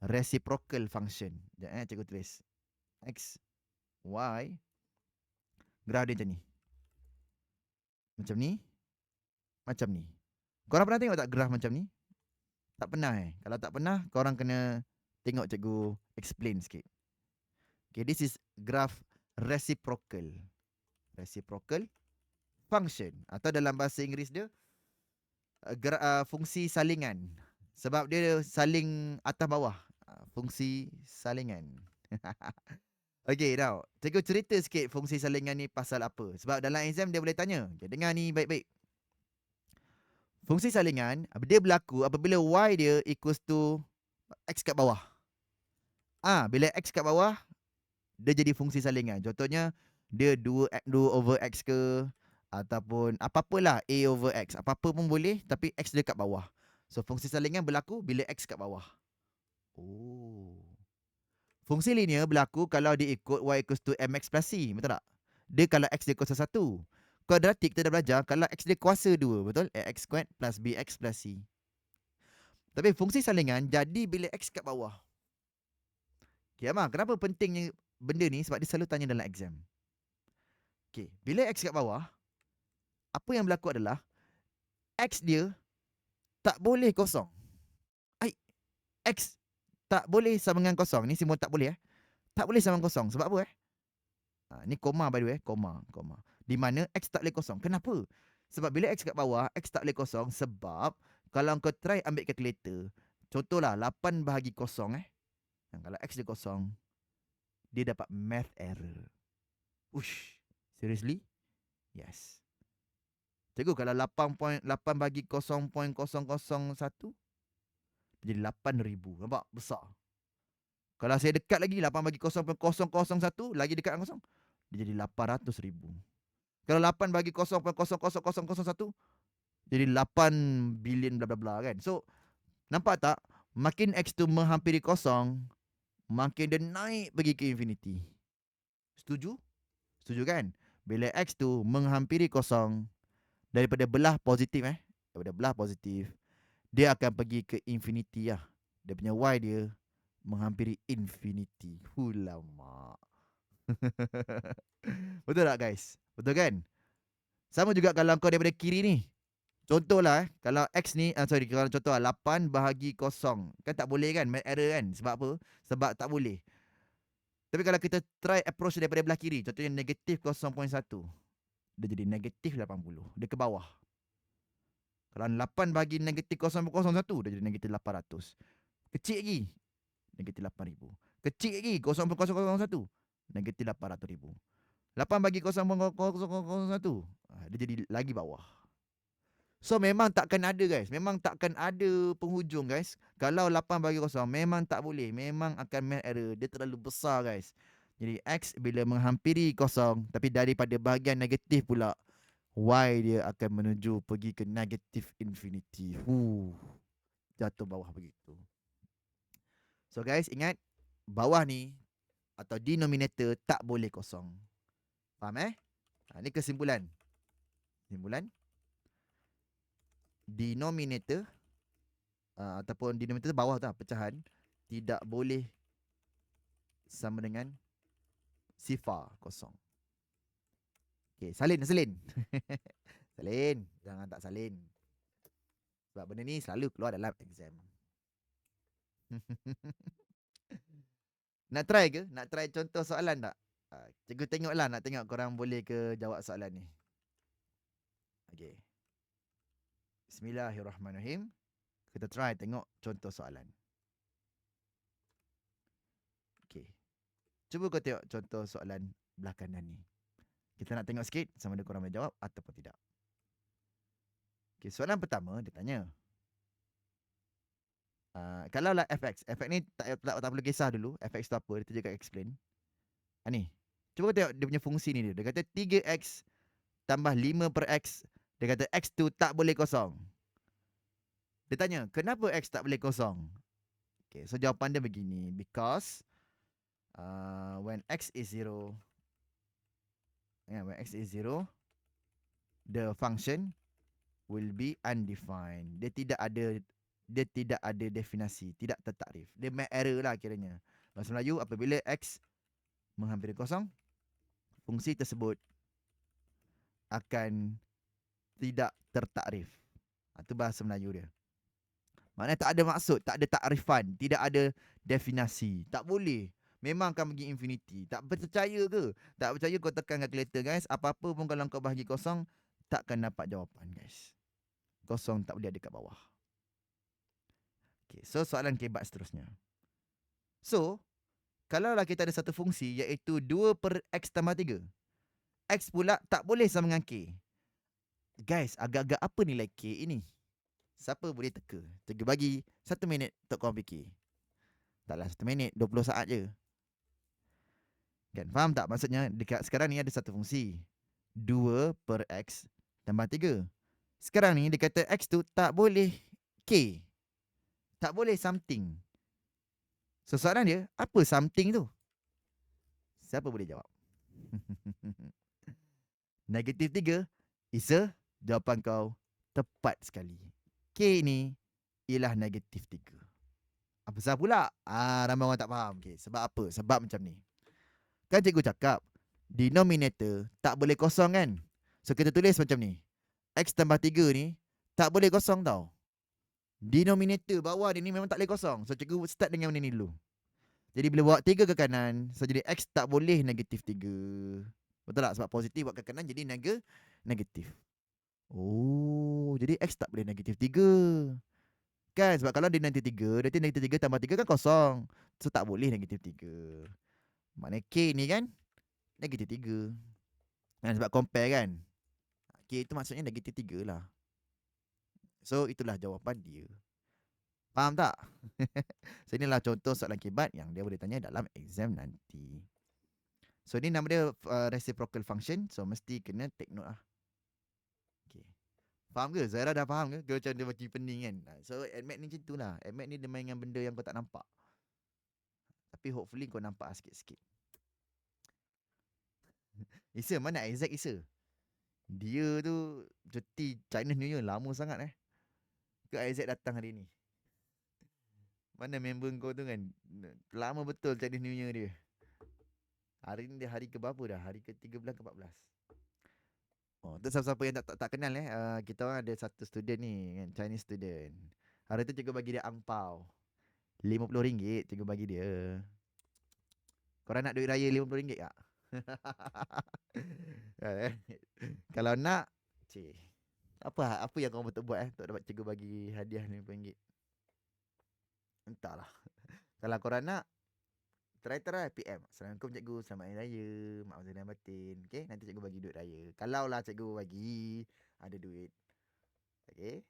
reciprocal function. Sekejap cikgu tulis. X, Y. Graf dia macam ni. Macam ni. Macam ni. Korang pernah tengok tak graf macam ni? Tak pernah Kalau tak pernah, korang kena tengok cikgu explain sikit. Okay, this is graph reciprocal. Reciprocal function. Atau dalam bahasa Inggeris dia, fungsi salingan. Sebab dia saling atas bawah. Fungsi salingan. Okey, now. Cikgu cerita sikit fungsi salingan ni pasal apa. Sebab dalam exam dia boleh tanya. Okay, dengar ni baik-baik. Fungsi salingan, dia berlaku apabila Y dia equals to X kat bawah. Bila X kat bawah, dia jadi fungsi salingan. Contohnya, dia 2 over X ke, ataupun apa-apalah A over X. Apa-apa pun boleh, tapi X dia kat bawah. So, fungsi salingan berlaku bila X kat bawah. Oh. Fungsi linear berlaku kalau dia ikut Y equals to MX plus C. Betul tak? Dia kalau X dia kuasa 1. Kuadratik kita dah belajar kalau X dia kuasa 2. Betul? AX squared plus BX plus C. Tapi fungsi salingan jadi bila X kat bawah. Okay, Amar, kenapa pentingnya benda ni? Sebab dia selalu tanya dalam exam. Okay, bila X kat bawah, apa yang berlaku adalah X dia tak boleh kosong. X tak boleh sama dengan kosong. Ni simbol tak boleh. Tak boleh sama dengan kosong. Sebab apa? Ni koma by the way. Koma. Di mana X tak boleh kosong. Kenapa? Sebab bila X kat bawah, X tak boleh kosong. Sebab kalau kau try ambil kalkulator, contohlah 8 bahagi kosong. Kalau X dia kosong, dia dapat math error. Ush. Seriously? Yes. Cikgu, kalau 8 bagi 0.001, jadi 8,000. Nampak? Besar. Kalau saya dekat lagi, 8 bagi 0.001, lagi dekat dengan kosong, dia jadi 800,000. Kalau 8 bagi 0.00001, jadi 8 bilion bla bla bla kan. So, nampak tak? Makin X tu menghampiri kosong, makin dia naik pergi ke infinity. Setuju? Setuju kan? Bila X tu menghampiri kosong, daripada belah positif daripada belah positif, dia akan pergi ke infinity lah. Dia punya Y dia menghampiri infinity. Lama. Betul tak guys? Betul kan? Sama juga kalau kau daripada kiri ni. Contohlah kalau X ni, kalau contoh 8 bahagi kosong. Kan tak boleh kan? Math error kan? Sebab apa? Sebab tak boleh. Tapi kalau kita try approach daripada belah kiri, contohnya negatif 0.1, dia jadi negatif 80. Dia ke bawah. Kalau 8 bagi negatif 0.01, dia jadi negatif 800. Kecil lagi, negatif 8,000. Kecil lagi, 0.001, negatif 800,000. 8 bagi 0.001, dia jadi lagi bawah. So memang takkan ada guys. Memang takkan ada penghujung guys. Kalau 8 bagi 0, memang tak boleh. Memang akan math error. Dia terlalu besar guys. Jadi X bila menghampiri 0, tapi daripada bahagian negatif pula, Y dia akan menuju pergi ke negatif infinity. Jatuh bawah begitu. So guys, ingat, bawah ni atau denominator tak boleh kosong. Faham ni kesimpulan. Kesimpulan. Denominator ataupun denominator bawah tu pecahan tidak boleh sama dengan sifar kosong. Okay, salin. Salin. Jangan tak salin. Sebab benda ni selalu keluar dalam exam. Nak try ke? Nak try contoh soalan tak? Cikgu tengoklah, nak tengok korang boleh ke jawab soalan ni. Okay. Bismillahirrahmanirrahim. Kita try tengok contoh soalan. Okay. Cuba kau tengok contoh soalan belah kanan ni. Kita nak tengok sikit sama ada korang boleh jawab ataupun tidak. Okay, soalan pertama dia tanya. Kalau lah fx ni tak perlu kisah dulu. Fx tu apa? Dia juga explain. Ni. Cuba kau tengok dia punya fungsi ni dia. Dia kata 3x tambah 5 per x. Dia kata x tu tak boleh kosong. Dia tanya, kenapa x tak boleh kosong? Okay, so jawapan dia begini. Because when x is 0, the function will be undefined. Dia tidak ada definisi, tidak tertakrif. Dia math error lah kiranya. Bahasa Melayu, apabila x menghampiri kosong, fungsi tersebut akan tidak tertakrif. Itu bahasa Melayu dia. Maknanya tak ada maksud, tak ada takrifan, tidak ada definisi. Tak boleh. Memang akan pergi infinity. Tak percaya ke? Tak percaya kau tekan calculator guys. Apa-apa pun kalau kau bahagi kosong, takkan dapat jawapan guys. Kosong tak boleh ada kat bawah. Okay, so soalan kebat seterusnya. So, Kalaulah kita ada satu fungsi iaitu 2 per X tambah 3. X pula tak boleh sama dengan K. Guys, agak-agak apa nilai K ini? Siapa boleh teka? Teka bagi 1 minit untuk korang fikir. Taklah 1 minit, 20 saat je. Kan, faham tak maksudnya? Dekat sekarang ni ada satu fungsi. 2 per X tambah 3. Sekarang ni dia kata X tu tak boleh K. Tak boleh something. So soalan dia, apa something tu? Siapa boleh jawab? Negatif 3 Isa, jawapan kau tepat sekali. K ni ialah negatif 3. Apa sebab pula? Ramai orang tak faham. Okay, sebab apa? Sebab macam ni. Kan cikgu cakap, denominator tak boleh kosong kan? So kita tulis macam ni. X tambah 3 ni tak boleh kosong tau. Denominator bawah dia ni memang tak boleh kosong. So cikgu start dengan benda ni dulu. Jadi bila bawa 3 ke kanan, so jadi X tak boleh negatif 3. Betul tak? Sebab positif buat ke kanan jadi negatif. Oh, jadi X tak boleh negatif 3. Kan? Sebab kalau dia negatif 3, berarti negatif 3 tambah 3 kan kosong. So tak boleh negatif 3. Maknanya K ni kan negatif 3. Kan? Sebab compare kan. K itu maksudnya negatif 3 lah. So itulah jawapan dia. Faham tak? So inilah contoh soalan kibat yang dia boleh tanya dalam exam nanti. So ni nama dia reciprocal function. So mesti kena take note lah. Okay. Faham ke? Zaira dah faham ke? Macam dia macam pening kan? So admat ni macam tu lah. Admat ni dia main dengan benda yang kau tak nampak. Tapi hopefully kau nampak sikit-sikit. Isa, mana Isaac Isa? Dia tu cuti Chinese New Year lama sangat Ke Isaac datang hari ni? Mana member kau tu kan? Lama betul Chinese New Year dia. Hari ni dia hari ke berapa dah? Hari ke 13 ke 14. Oh, tu siapa-siapa yang tak kenal kita orang ada satu student ni kan, Chinese student. Hari tu cikgu bagi dia angpau. RM50 cikgu bagi dia. Korang nak duit raya RM50 tak? Kalau nak, cik. Apa yang korang betul buat untuk dapat cikgu bagi hadiah RM50? Entahlah. Kalau korang nak, try PM. Assalamualaikum cikgu, selamat hari raya, maaf zahir dan batin. Okay, nanti cikgu bagi duit raya. Kalau lah cikgu bagi ada duit. Okay.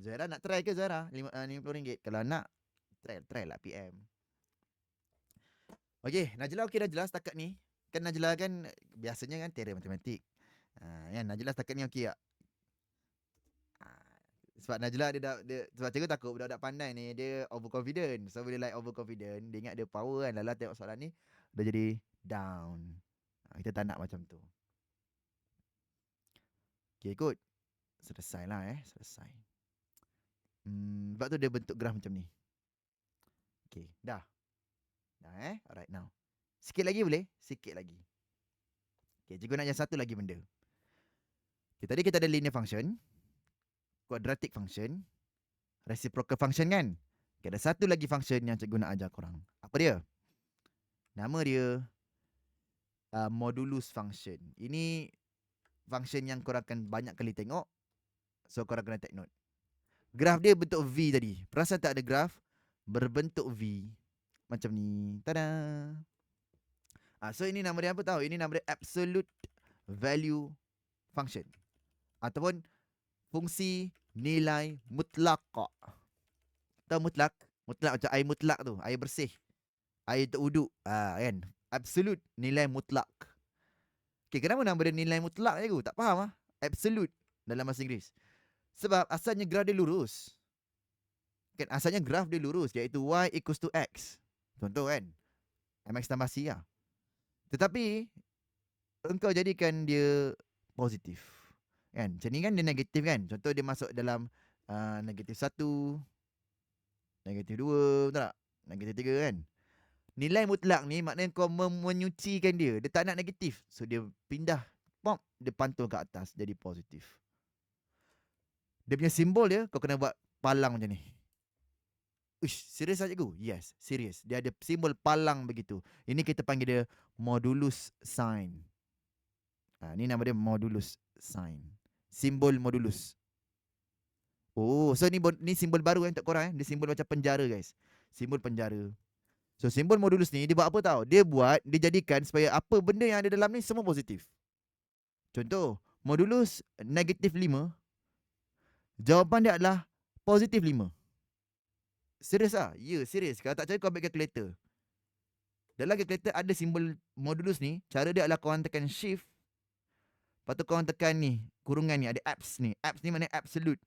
Zuhaira nak try ke Zuhaira? RM50. Kalau nak, try lah PM. Okay, Najla okey dah jelas setakat ni. Kan Najla kan biasanya kan teori matematik. Kan Najla setakat ni okey tak? Sebab Najla sebab cikgu takut budak-budak pandai ni dia overconfident. So bila like overconfident, dia ingat dia power kan. Lala tengok soalan ni dah jadi down. Kita tak nak macam tu. Okay, ikut. Selesai lah selesai. Sebab tu dia bentuk graf macam ni. Okay, dah. Dah alright now. Sikit lagi boleh? Sikit lagi. Okay, cikgu nak yang satu lagi benda. Okay, tadi kita ada linear function, quadratic function, reciprocal function kan? Okay, ada satu lagi function yang cikgu nak ajar korang. Apa dia? Nama dia modulus function. Ini function yang korang akan banyak kali tengok. So korang kena take note. Graf dia bentuk V tadi. Perasan tak ada graf berbentuk V macam ni. Tada. So ini nama dia apa tahu? Ini nama dia absolute value function. Ataupun fungsi nilai mutlak. Tahu mutlak? Mutlak macam air mutlak tu, air bersih. Air untuk uduk. Kan? Absolute nilai mutlak. Okay, kenapa nama dia nilai mutlak je? Tak faham Absolute dalam bahasa Inggeris. Sebab asalnya graf dia lurus. Kan asalnya graf dia lurus, iaitu y equals to x. Contoh kan? mx tambah c lah. Tetapi engkau jadikan dia positif. Kan? Macam ni kan dia negatif kan? Contoh dia masuk dalam negatif 1, negatif 2, betul tak? Negatif 3 kan? Nilai mutlak ni maknanya kau menyucikan dia. Dia tak nak negatif. So dia pindah. Pop, dia pantul ke atas jadi positif. Dia punya simbol dia kau kena buat palang macam ni. Uish, serius tak cikgu? Yes, serius. Dia ada simbol palang begitu. Ini kita panggil dia modulus sign. Ni nama dia modulus sign. Simbol modulus. Oh, so ni simbol baru untuk korang Dia simbol macam penjara guys. Simbol penjara. So simbol modulus ni dia buat apa tau? Dia jadikan supaya apa benda yang ada dalam ni semua positif. Contoh, modulus negatif 5, jawapan dia adalah positif 5. Serius lah? Ya, serius. Kalau tak percaya kau ambil kalkulator. Dalam kalkulator ada simbol modulus ni, cara dia adalah korang tekan shift, lepas tu korang tekan ni, kurungan ni, ada abs ni. Abs ni maknanya absolute.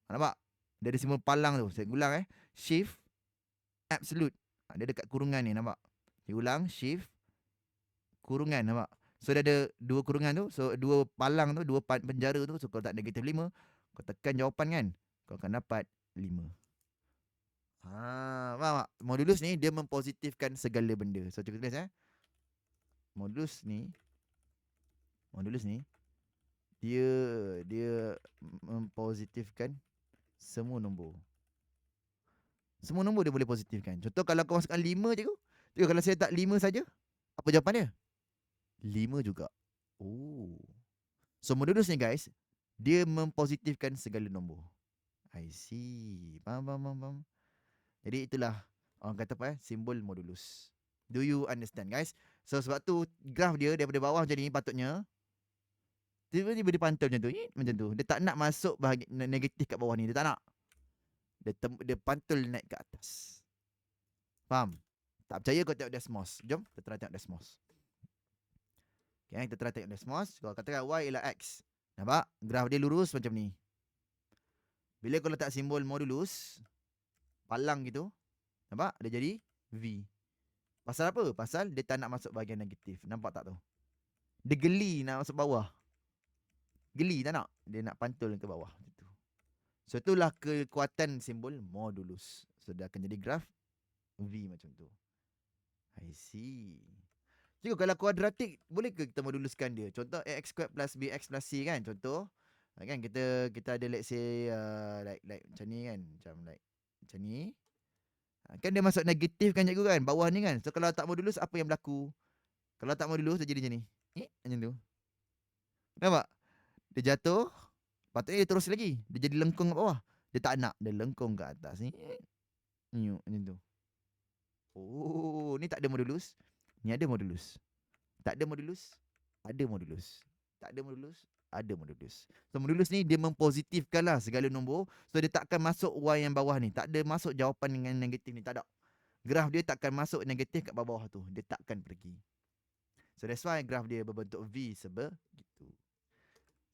Nampak? Dia ada simbol palang tu. Saya ulang Shift, absolute. Dia dekat kurungan ni, nampak? Saya ulang, shift, kurungan, nampak? So dia ada dua kurungan tu. So dua palang tu, dua penjara tu. So kalau tak negatif 5, kau tekan jawapan kan, kau akan dapat 5. Faham tak? Modulus ni dia mempositifkan segala benda. So cuba tulis Modulus ni dia mempositifkan semua nombor. Semua nombor dia boleh positifkan. Contoh kalau kau masukkan 5 je, kalau saya tak 5 saja, apa jawapan dia? 5 juga. Oh. So modulus ni guys, dia mempositifkan segala nombor. I see. Faham. Jadi itulah orang kata simbol modulus. Do you understand guys? So sebab tu graf dia daripada bawah macam ni patutnya tiba-tiba dia pantul macam tu. Dia tak nak masuk bahagian negatif kat bawah ni. Dia tak nak. Dia pantul naik ke atas. Faham? Tak percaya kau tengok Desmos. Jom kita try tengok Desmos. Okay, kita try tengok Desmos. Kalau katakan Y ialah X. Nampak? Graf dia lurus macam ni. Bila kau letak simbol modulus, palang gitu, nampak? Dia jadi V. Pasal apa? Pasal dia tak nak masuk bahagian negatif. Nampak tak tu? Dia geli nak masuk bawah. Geli tak nak. Dia nak pantul ke bawah. So itulah kekuatan simbol modulus. So dia akan jadi graf V macam tu. I see. Cikgu kalau kuadratik, boleh ke kita moduluskan dia? Contoh ax squared plus bx plus c kan? Contoh. Kan kita ada let's say like macam ni kan? Macam ni. Kan dia masuk negatif kan cikgu kan? Bawah ni kan? So kalau tak modulus, apa yang berlaku? Kalau tak modulus, dia jadi macam ni. Macam tu. Nampak? Dia jatuh. Patutnya dia terus lagi. Dia jadi lengkung kat bawah. Dia tak nak. Dia lengkung kat atas ni. Macam tu. Oh, ni tak ada modulus. Ni ada modulus. Tak ada modulus. Ada modulus. Tak ada modulus. Ada modulus. So modulus ni dia mempositifkan lah segala nombor. So dia takkan masuk Y yang bawah ni. Tak ada masuk jawapan dengan negatif ni. Tak ada. Graf dia takkan masuk negatif kat bawah tu. Dia takkan pergi. So that's why graf dia berbentuk V sebegitu.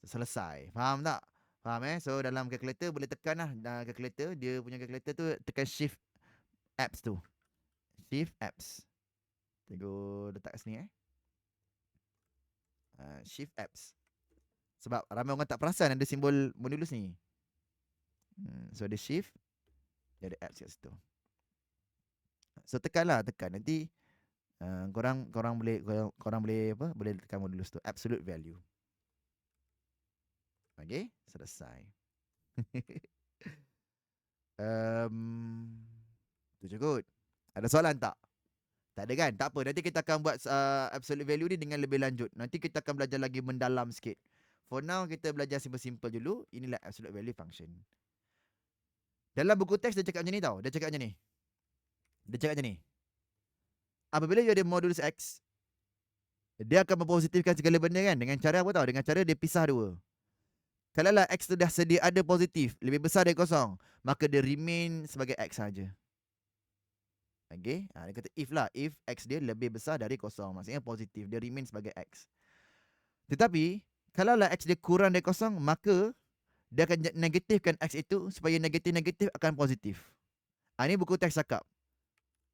Selesai. Faham tak? Faham So dalam calculator boleh tekan lah. Dalam calculator, dia punya calculator tu tekan shift apps tu. Shift apps. Cikgu letak kat sini shift apps. Sebab ramai orang tak perasan ada simbol modulus ni. So ada shift, dia ada apps kat situ. So tekan. Nanti korang boleh boleh tekan modulus tu, absolute value. Okay, selesai. Tu cukup. Ada soalan tak? Tak ada kan? Tak apa. Nanti kita akan buat absolute value ni dengan lebih lanjut. Nanti kita akan belajar lagi mendalam sikit. For now, kita belajar simple-simple dulu. Inilah absolute value function. Dalam buku teks dia cakap macam ni tau. Dia cakap macam ni. Apabila you ada modulus X, dia akan mempositifkan segala benda kan? Dengan cara apa tau? Dengan cara dia pisah dua. Kalau lah X tu dah sedia ada positif, lebih besar dari kosong, maka dia remain sebagai X saja. Okay? Dia kata if lah. If X dia lebih besar dari kosong. Maksudnya positif. Dia remain sebagai X. Tetapi, kalau lah X dia kurang dari kosong, maka dia akan negatifkan X itu supaya negatif-negatif akan positif. Ini buku teks cakap.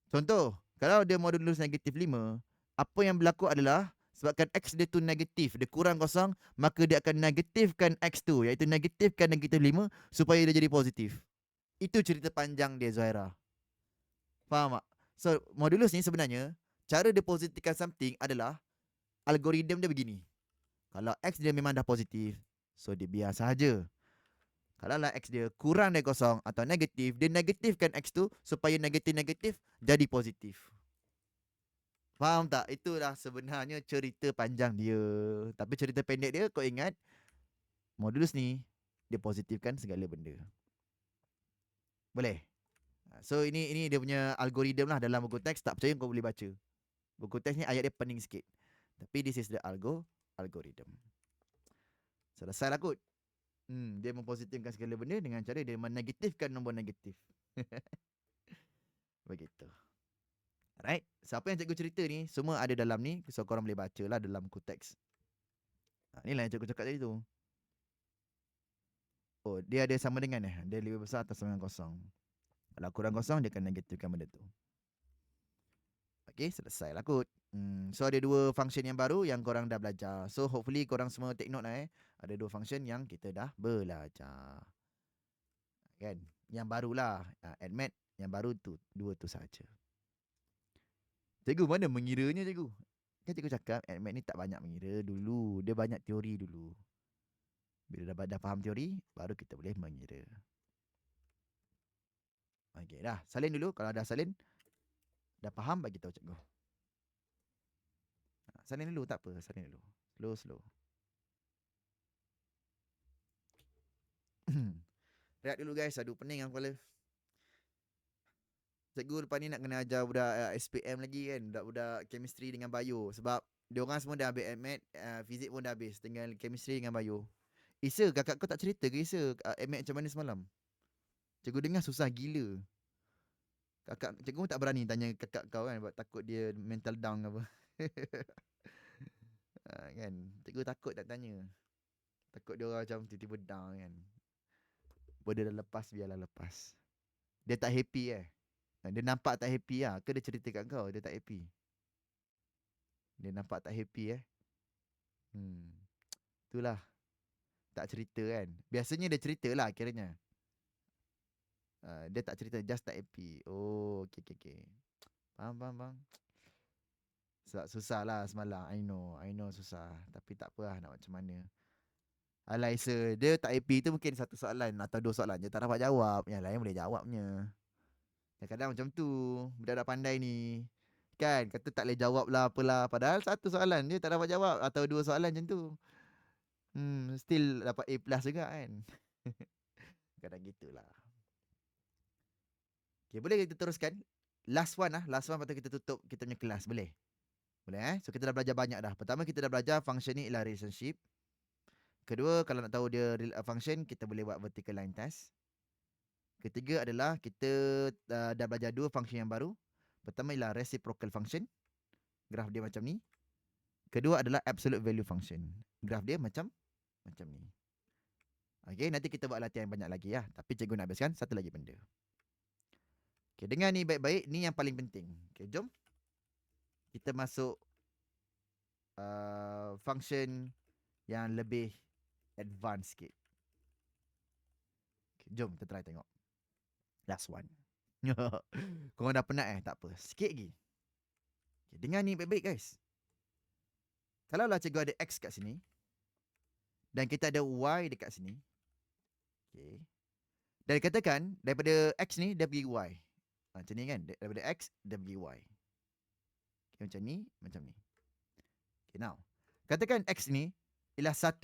Contoh, kalau dia modulus negatif 5, apa yang berlaku adalah sebabkan X dia tu negatif, dia kurang kosong, maka dia akan negatifkan X tu, iaitu negatifkan negatif 5 supaya dia jadi positif. Itu cerita panjang dia, Zuhaira. Faham tak? So, modulus ni sebenarnya, cara dia positifkan something adalah algoritma dia begini. Kalau X dia memang dah positif, so dia biar sahaja. Kalau lah X dia kurang dari kosong atau negatif, dia negatifkan X tu supaya negatif-negatif jadi positif. Faham tak? Itulah sebenarnya cerita panjang dia. Tapi cerita pendek dia, kau ingat, modulus ni, dia positifkan segala benda. Boleh? So ini dia punya algoritma lah dalam buku teks. Tak percaya kau boleh baca. Buku teks ni ayat dia pening sikit. Tapi this is the algorithm. Selesai lah kot. Dia mempositifkan segala benda dengan cara dia menegatifkan nombor negatif. Begitu. Alright. Siapa yang cikgu cerita ni, semua ada dalam ni. So korang boleh baca lah dalam buku teks. Inilah yang cikgu cakap tadi tu. Oh, dia ada sama dengan dia lebih besar atau sama dengan kosong. Kalau kurang kosong, dia akan negatifkan benda tu. Okay, selesai lah kot. So ada 2 function yang baru yang korang dah belajar. So hopefully korang semua take note lah Ada 2 function yang kita dah belajar. Kan? Yang barulah. Add math, yang baru tu 2 tu saja. Cikgu mana mengiranya cikgu? Kan cikgu cakap add math ni tak banyak mengira dulu. Dia banyak teori dulu. Bila dah faham teori, baru kita boleh mengira. Okay dah. Salin dulu. Kalau dah salin, dah faham, bagi tahu cikgu. Salin dulu, tak apa. Salin dulu. Slow. Rehat dulu guys. Aduh, pening aku kepala. Cikgu lepas ni nak kena ajar budak SPM lagi kan. Budak-budak chemistry dengan bio. Sebab diorang semua dah ambil admit. Fizik pun dah habis. Tinggal chemistry dengan bio. Isa, kakak kau tak cerita ke Isa? Admit macam mana semalam? Cikgu dengar susah gila. Cikgu tak berani tanya kakak kau kan. Sebab takut dia mental down apa. Kan. Cikgu takut tak tanya. Takut dia orang macam tiba-tiba down kan. Benda dah lepas, biarlah lepas. Dia tak happy Dia nampak tak happy lah. Ke dia cerita kat kau dia tak happy? Dia nampak tak happy Itulah. Tak cerita kan. Biasanya dia cerita lah kiranya. Dia tak cerita, just tak happy. Oh, okay. Faham. Sebab susah lah semalam. I know susah. Tapi tak apa lah, nak macam mana. Alah Isa, dia tak happy tu mungkin satu soalan atau 2 soalan je tak dapat jawab. Yang lain boleh jawabnya. Kadang-kadang macam tu. Budak-budak pandai ni. Kan, kata tak boleh jawab lah apalah. Padahal satu soalan je tak dapat jawab. Atau 2 soalan macam tu. Still dapat A+ juga kan. Kadang gitulah. Okay, boleh kita teruskan? Last one lepas tu kita tutup kita punya kelas. Boleh? So kita dah belajar banyak dah. Pertama kita dah belajar function ni ialah relationship. Kedua, kalau nak tahu dia function, kita boleh buat vertical line test. Ketiga adalah kita dah belajar 2 function yang baru. Pertama ialah reciprocal function. Graf dia macam ni. Kedua adalah absolute value function. Graf dia macam ni. Okay, nanti kita buat latihan banyak lagi ya. Tapi cikgu nak habiskan satu lagi benda. Okay, dengar ni baik-baik. Ni yang paling penting. Okay, jom. Kita masuk function yang lebih advance sikit. Okay, jom kita try tengok. Last one. Korang dah penat Tak apa. Sikit lagi. Okay, dengar ni baik-baik guys. Kalaulah cikgu ada X kat sini. Dan kita ada Y dekat sini. Okay. Dan katakan daripada X ni dia pergi Y. Macam ni kan. Daripada X dia pergi Y. Okay, macam ni. Okay, now. Katakan X ni ialah 1,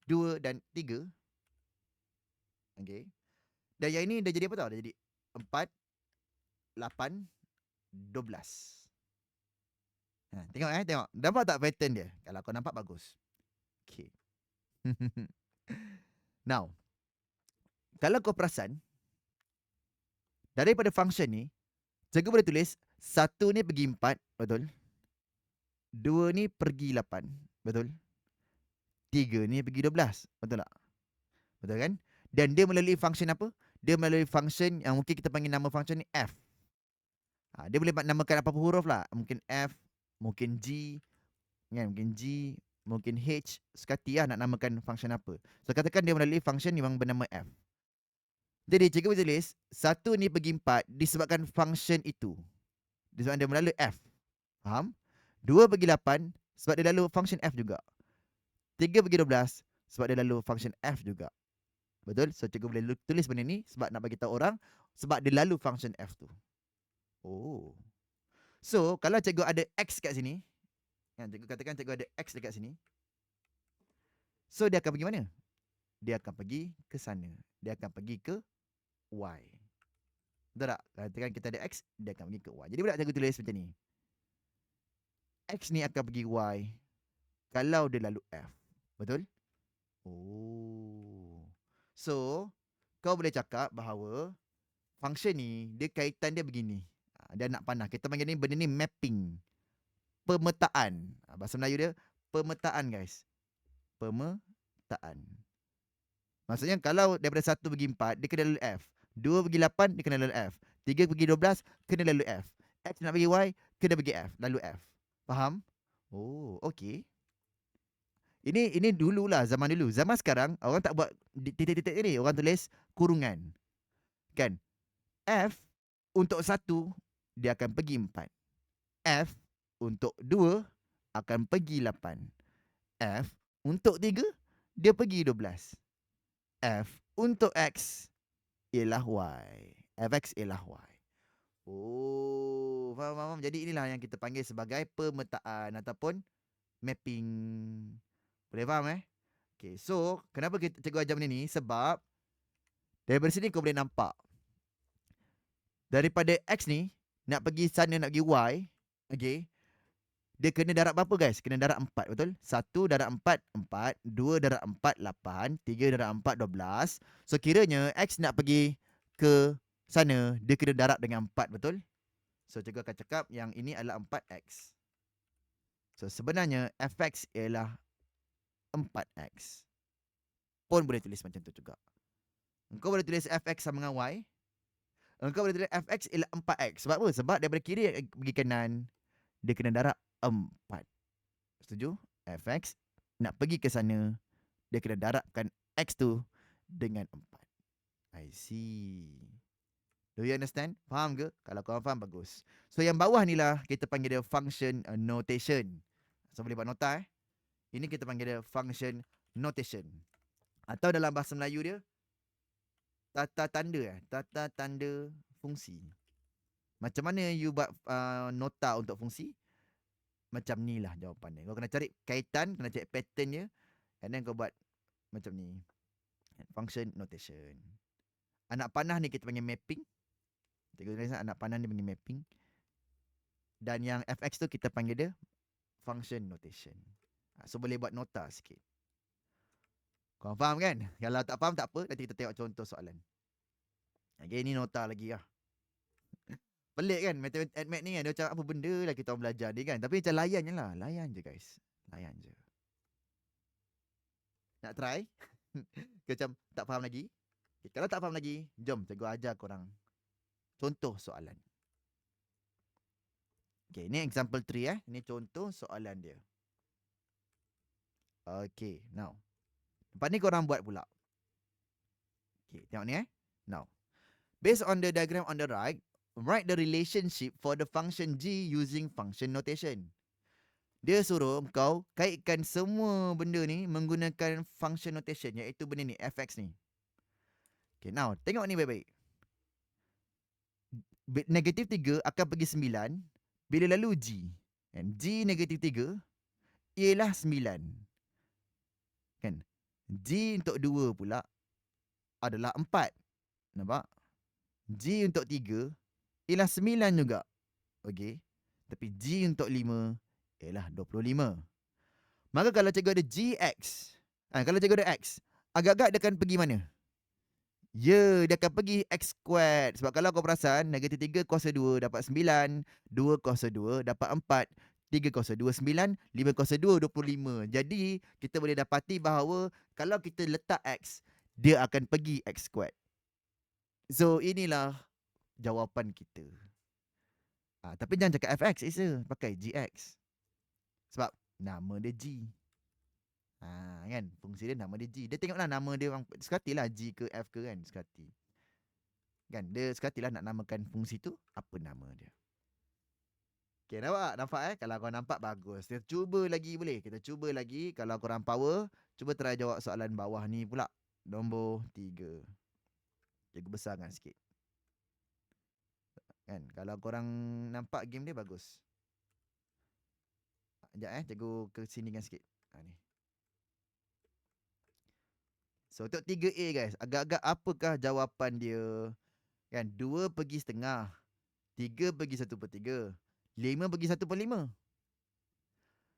2 dan 3. Okay. Dan yang ini dah jadi apa tau? Dah jadi 4, 8, 12. Tengok tengok. Nampak tak pattern dia? Kalau kau nampak bagus. Okay. Now. Kalau kau perasan. Daripada function ni. Cikgu boleh tulis. 1 ni pergi 4. Betul? 2 ni pergi 8. Betul? 3 ni pergi 12. Betul tak? Betul kan? Dan dia melalui function apa? Dia melalui function yang mungkin kita panggil nama function ni F. Dia boleh namakan apa-apa huruf lah. Mungkin F, mungkin G, kan? Mungkin G, mungkin H. Sekati lah nak namakan function apa. So katakan dia melalui function yang bernama F. Jadi cikgu boleh tulis 1 ni pergi 4 disebabkan function itu. Disebabkan dia melalui F. Faham? 2 pergi 8 sebab dia lalu function F juga. 3 pergi 12 sebab dia lalu function F juga. Betul? So cikgu boleh tulis benda ni sebab nak bagi tahu orang sebab dia lalu function F tu. Oh. So kalau cikgu ada X kat sini, kan, cikgu katakan cikgu ada X dekat sini. So dia akan pergi mana? Dia akan pergi ke sana. Dia akan pergi ke Y. Betul tak? Katakan kita ada X, dia akan pergi ke Y. Jadi budak cikgu tulis macam ni. X ni akan pergi Y kalau dia lalu F. Betul? Oh. So, kau boleh cakap bahawa function ni, dia kaitan dia begini. Dia nak panah. Kita panggil ni benda ni mapping. Pemetaan. Bahasa Melayu dia, pemetaan guys. Pemetaan. Maksudnya kalau daripada 1 pergi 4, dia kena lalu F. 2 pergi 8, dia kena lalu F. 3 pergi 12, kena lalu F. X nak pergi Y, kena pergi F. Lalu F. Faham? Oh, okey. Ini dululah, zaman dulu. Zaman sekarang, orang tak buat titik-titik ni. Orang tulis kurungan. Kan? F untuk 1, dia akan pergi 4. F untuk 2, akan pergi 8. F untuk 3, dia pergi 12. F untuk X ialah Y. Fx ialah Y. Oh, faham. Jadi inilah yang kita panggil sebagai pemetaan ataupun mapping. Boleh faham Okay, so kenapa kita cikgu ajar benda ni? Sebab daripada sini kau boleh nampak. Daripada X ni, nak pergi sana, nak pergi Y, okay, dia kena darab berapa guys? Kena darab 4, betul? 1 darab 4, 4. 2 darab 4, 8. 3 darab 4, 12. So kiranya X nak pergi ke sana, dia kena darab dengan 4, betul? So cikgu akan cakap yang ini adalah 4X. So sebenarnya Fx ialah 4X. Pun boleh tulis macam tu juga. Engkau boleh tulis Fx sama dengan Y. Engkau boleh tulis Fx ialah 4X. Sebab apa? Sebab daripada kiri pergi kanan, dia kena darab 4. Setuju? Fx nak pergi ke sana, dia kena darabkan X tu dengan 4. I see. Do you understand? Faham ke? Kalau korang faham, bagus. So yang bawah ni lah kita panggil dia function notation. So boleh buat nota Ini kita panggil dia function notation. Atau dalam bahasa Melayu dia, tata tanda tata tanda fungsi. Macam mana you buat nota untuk fungsi? Macam ni lah jawapannya. Kau kena cari kaitan, kena cari pattern dia, and then kau buat macam ni. Function notation. Anak panah ni kita panggil mapping. Cikgu tulis anak panah ni panggil mapping. Dan yang Fx tu kita panggil dia function notation. So boleh buat nota sikit. Kau faham kan? Kalau tak faham tak apa, nanti kita tengok contoh soalan. Okay, ni nota lagi lah. Pelik kan? Matematik ni kan, dia macam apa benda lah kita orang belajar ni kan. Tapi macam layan je lah. Layan je guys. Layan je. Nak try? Macam tak faham lagi? Okay, kalau tak faham lagi, jom cikgu ajar korang contoh soalan. Okay, ni example 3 Ni contoh soalan dia. Okay, now. Lepas ni korang buat pula. Okay, tengok ni Now. Based on the diagram on the right, write the relationship for the function g using function notation. Dia suruh kau kaitkan semua benda ni menggunakan function notation, iaitu benda ni, fx ni. Okay, now, tengok ni baik-baik. Negatif 3 akan pergi 9 bila lalu G. And G negatif 3 ialah 9. Kan? G untuk 2 pula adalah 4. Nampak? G untuk 3 ialah 9 juga. Okey. Tapi G untuk 5 ialah 25. Maka kalau cikgu ada GX, kalau cikgu ada X, agak-agak dia akan pergi mana? Ya, dia akan pergi X squared. Sebab kalau kau perasan, negatif 3 kuasa 2 dapat 9, 2 kuasa 2 dapat 4, 3 kuasa 2, 9, 5 kuasa 2, 25. Jadi, kita boleh dapati bahawa kalau kita letak X, dia akan pergi X squared. So, inilah jawapan kita. Tapi jangan cakap fx je, pakai gx. Sebab nama dia G. Kan? Fungsi dia nama dia G. Dia tengoklah nama dia orang, sekatilah G ke F ke kan, sekati. Kan? Dia sekatilah nak namakan fungsi tu apa nama dia. Okay, nampak Kalau kau nampak, bagus. Kita cuba lagi boleh? Kita cuba lagi. Kalau korang power, cuba try jawab soalan bawah ni pula. Nombor 3. Cikgu besarkan sikit. Kan? Kalau korang nampak game dia, bagus. Sekejap cikgu ke sinikan sikit. Ni. So untuk 3A guys, agak-agak apakah jawapan dia Kan 2 pergi setengah, 3 pergi 1/3, 5 pergi 1/5.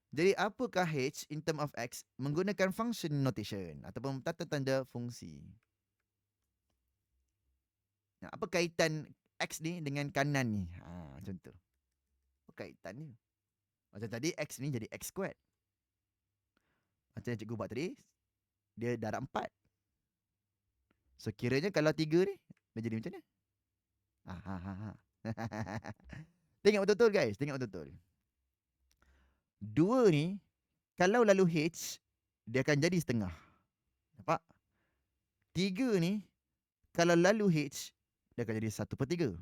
Jadi apakah H in term of X menggunakan function notation ataupun tata tanda fungsi. Nah, apa kaitan X ni dengan kanan ni? Macam tu. Apa kaitan ni? Macam tadi X ni jadi X squared. Macam yang cikgu buat tadi, dia darab 4. So kiranya kalau 3 ni, dia jadi macam mana? Tengok betul-betul guys, tengok betul-betul. 2 ni, kalau lalu H, dia akan jadi setengah. Nampak? 3 ni, kalau lalu H, dia akan jadi 1/3.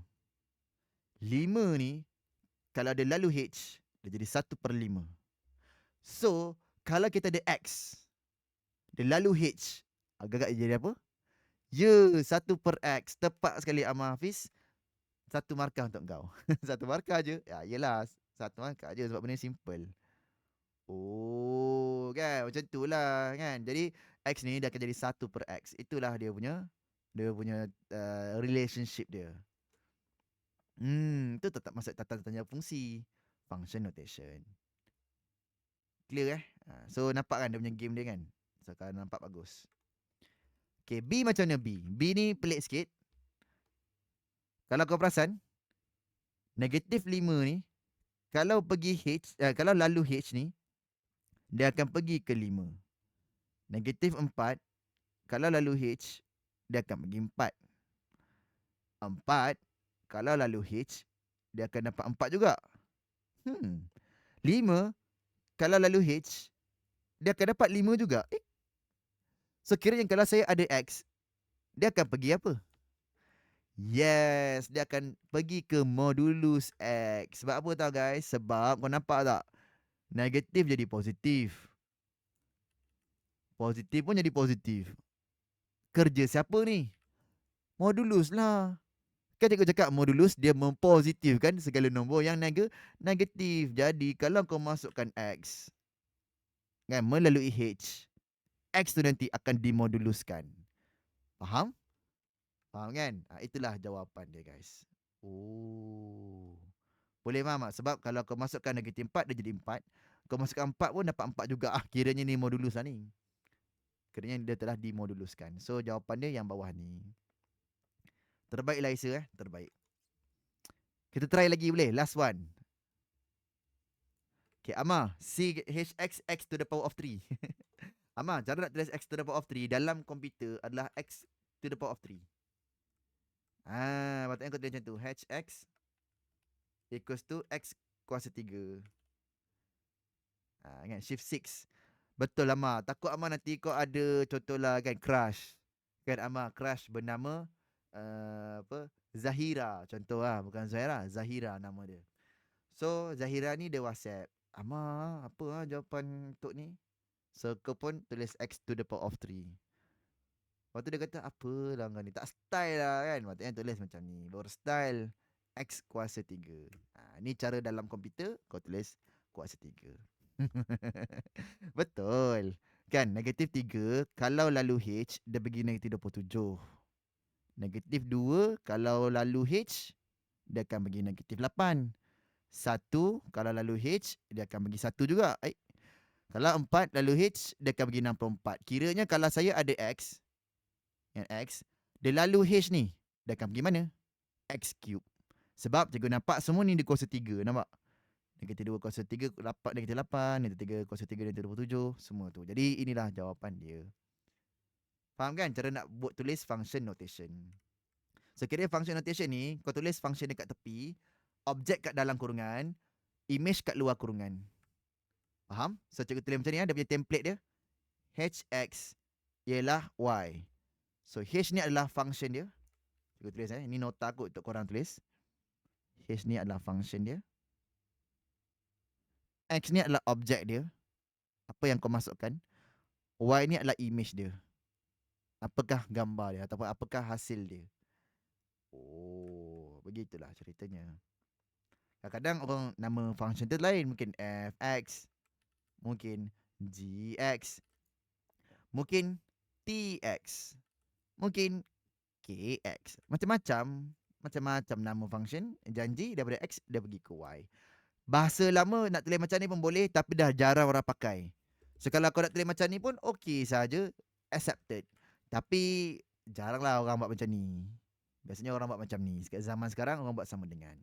5 ni, kalau dia lalu H, dia jadi 1/5. So, kalau kita ada X, dia lalu H, agak-agak jadi apa? Ya, 1/X. Tepat sekali Amal Hafiz. 1 markah untuk kau. 1 markah je. Ya, yelah. 1 markah je sebab benda simple. Oh, kan? Macam tu lah, kan? Jadi, X ni dia akan jadi 1/X. Itulah dia punya relationship dia. Itu tetap masuk tata tanya fungsi. Function notation. Clear So, nampak kan dia punya game dia kan? So, kalau nampak bagus. Okay, B macam mana B? B ni pelik sikit. Kalau kau perasan, negatif 5 ni, kalau pergi H, kalau lalu H ni, dia akan pergi ke 5. Negatif 4, kalau lalu H, dia akan pergi 4. 4, kalau lalu H, dia akan dapat 4 juga. 5, kalau lalu H, dia akan dapat 5 juga. So, kiranya kalau saya ada X, dia akan pergi apa? Yes, dia akan pergi ke modulus X. Sebab apa tahu guys? Sebab kau nampak tak? Negatif jadi positif. Positif pun jadi positif. Kerja siapa ni? Modulus lah. Kan cikgu cakap modulus dia mempositifkan segala nombor yang negatif. Jadi kalau kau masukkan X kan melalui H, X tu nanti akan dimoduluskan. Faham? Faham kan? Itulah jawapan dia guys. Oh. Boleh faham tak? Sebab kalau kau masukkan negatif 4, dia jadi 4. Kau masukkan 4 pun dapat 4 juga. Kiranya ni modulus lah ni. Kiranya dia telah dimoduluskan. So, jawapan dia yang bawah ni. Terbaik lah Isa terbaik. Kita try lagi boleh? Last one. Okay, Amar. CHX X to the power of 3. Amar, cara nak tulis X to the power of 3 dalam komputer adalah X to the power of 3. Patutnya kau tulis macam tu. HX equals to X kuasa 3. Kan? Shift 6. Betul Amar. Takut Amar nanti kau ada contohlah kan crush. Kan Amar crush bernama Zahira. Contoh lah. Bukan Zahira. Zahira nama dia. So Zahira ni dia WhatsApp. Amar apa jawapan untuk ni? So kau pun tulis X to the power of 3. Lepas tu dia kata apa lah kau ni. Tak style lah kan. Patutnya tulis macam ni. Baru style X kuasa 3. Ni cara dalam komputer kau tulis kuasa 3. Betul. Kan negatif 3 kalau lalu H dia pergi negatif 27. Negatif 2 kalau lalu H dia akan pergi negatif 8. 1 kalau lalu H dia akan pergi 1 juga. Kalau 4 lalu H dia akan pergi 64. Kiranya kalau saya ada X, yang X, dia lalu H ni, dia akan pergi mana? X cube. Sebab cikgu nampak semua ni di kuasa 3, nampak? Negatif 2 kuasa 3 dapat negatif 8, negatif 3 kuasa 3 negatif 27, semua tu. Jadi inilah jawapan dia. Faham kan cara nak buat tulis function notation? So kira function notation ni, kau tulis function dekat tepi, objek kat dalam kurungan, image kat luar kurungan. Faham? So cikgu tulis macam ni dia punya template dia. HX ialah Y. So H ni adalah function dia. Cikgu tulis ini nota aku untuk korang tulis. H ni adalah function dia. X ni adalah objek dia. Apa yang kau masukkan. Y ni adalah image dia. Apakah gambar dia ataupun apakah hasil dia. Oh, begitulah ceritanya. Kadang-kadang orang nama function tu lain. Mungkin fx, mungkin gx, mungkin tx, mungkin Okay, X. Macam-macam nama function. Janji daripada X, dia pergi ke Y. Bahasa lama nak tulis macam ni pun boleh, tapi dah jarang orang pakai. So, kalau kau nak tulis macam ni pun, okay saja, accepted. Tapi, jaranglah orang buat macam ni. Biasanya orang buat macam ni. Zaman sekarang, orang buat sama dengan.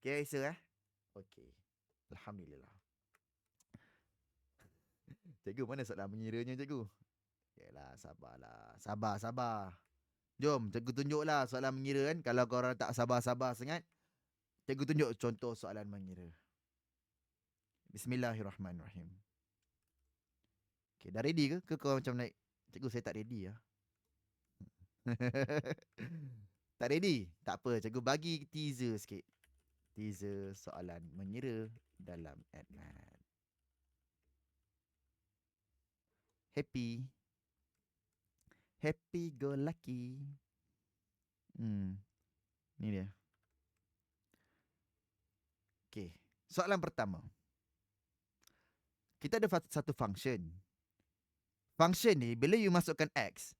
Okay, Aisyah Okay. Alhamdulillah. Cikgu, mana soalan mengiranya, cikgu? Yalah, sabarlah. Sabar. Jom, cikgu tunjuklah soalan mengira kan. Kalau korang tak sabar-sabar sangat, cikgu tunjuk contoh soalan mengira. Bismillahirrahmanirrahim. Okay, dah ready ke? Ke kau macam naik? Cikgu, saya tak ready lah. Tak ready? Tak apa, cikgu bagi teaser sikit. Teaser soalan mengira dalam EdMath. Happy go lucky. Ni dia. Okay, soalan pertama. Kita ada satu function. Function ni, bila you masukkan X,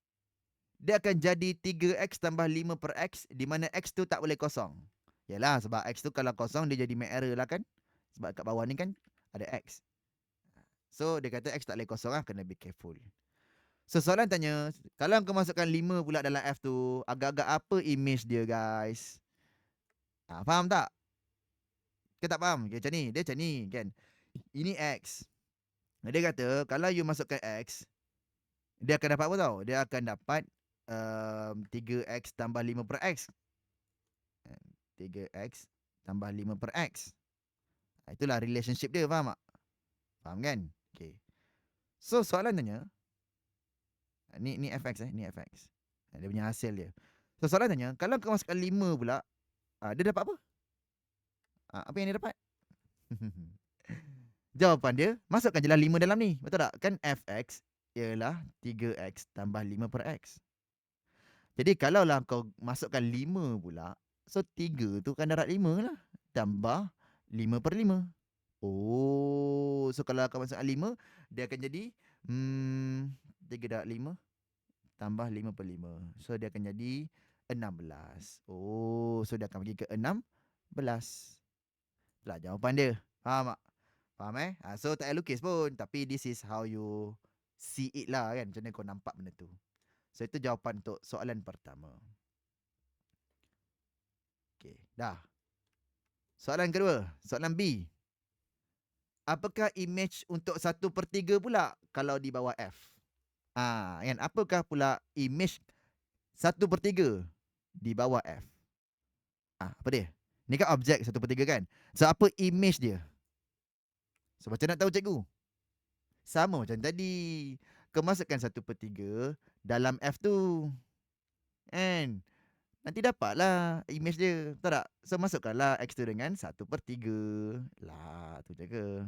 dia akan jadi 3X tambah 5 per X, di mana X tu tak boleh kosong. Yalah, sebab X tu kalau kosong, dia jadi make error lah kan. Sebab kat bawah ni kan, ada X. So, dia kata X tak boleh kosong lah, kena be careful. So, soalan tanya, kalau kau masukkan 5 pula dalam F tu, agak-agak apa image dia, guys? Faham tak? Kita tak faham? Okay, macam ni, dia macam ni kan. Ini X. Dia kata, kalau you masukkan X, dia akan dapat apa tau? Dia akan dapat 3X tambah 5 per X. 3X tambah 5 per X. Itulah relationship dia, faham tak? Faham kan? Okay. So, soalan tanya, ni fx ni fx. Dia punya hasil dia. So, soalan tanya, kalau kau masukkan 5 pula, dia dapat apa? Apa yang dia dapat? Jawapan dia, masukkan je lah 5 dalam ni. Betul tak? Kan fx ialah 3x tambah 5 per x. Jadi, kalaulah kau masukkan 5 pula, so 3 tu kan darat 5 lah. Tambah 5 per 5. Oh, so kalau kau masukkan 5, dia akan jadi 3 darat 5 tambah 5 per 5. So, dia akan jadi 16. Oh, so dia akan pergi ke 16. Itulah jawapan dia. Faham tak? Faham So, tak payah lukis pun. Tapi this is how you see it lah kan. Macam mana kau nampak benda tu. So, itu jawapan untuk soalan pertama. Okay, dah. Soalan kedua. Soalan B. Apakah image untuk 1/3 pula kalau di bawah F? Kan? Apakah pula image 1/3 di bawah F? Apa dia? Ni kan objek 1/3 kan? So, apa image dia? So, macam nak tahu, cikgu? Sama macam tadi. Kau masukkan 1/3 dalam F tu. Kan? Nanti dapatlah image dia. Betul tak? So, masukkanlah X tu dengan 1/3. Lah, tu je ke?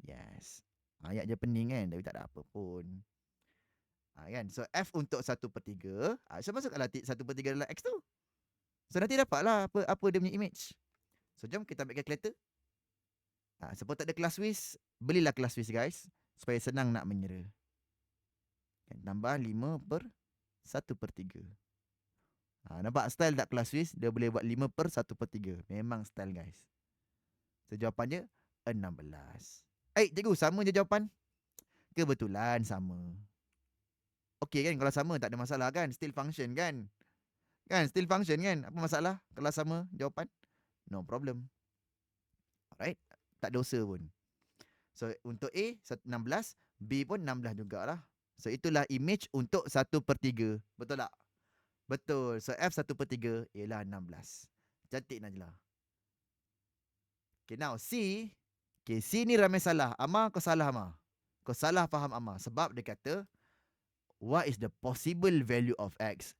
Yes. Ayat je pening kan? Tapi tak ada apa pun. Kan? So, F untuk 1/3. So, masukkanlah 1/3 dalam X tu. So, nanti dapatlah apa dia punya image. So, jom kita ambil calculator. Siapa tak ada kelas Swiss, belilah kelas Swiss, guys. Supaya senang nak mengira. Tambah 5 per 1/3. Nampak style tak kelas Swiss? Dia boleh buat 5 per 1/3. Memang style, guys. So, jawapannya 16. Cikgu, sama je jawapan? Kebetulan sama. Okey kan? Kalau sama tak ada masalah kan? Still function kan? Kan? Still function kan? Apa masalah kalau sama jawapan? No problem. Alright? Tak dosa pun. So, untuk A, 16. B pun 16 jugalah. So, itulah image untuk 1/3. Betul tak? Betul. So, F 1/3 ialah 16. Cantik, Najlah. Okay, now C. Okay, C ni ramai salah. Amar, kau salah, Amar. Kau salah faham, Amar. Sebab dia kata, what is the possible value of X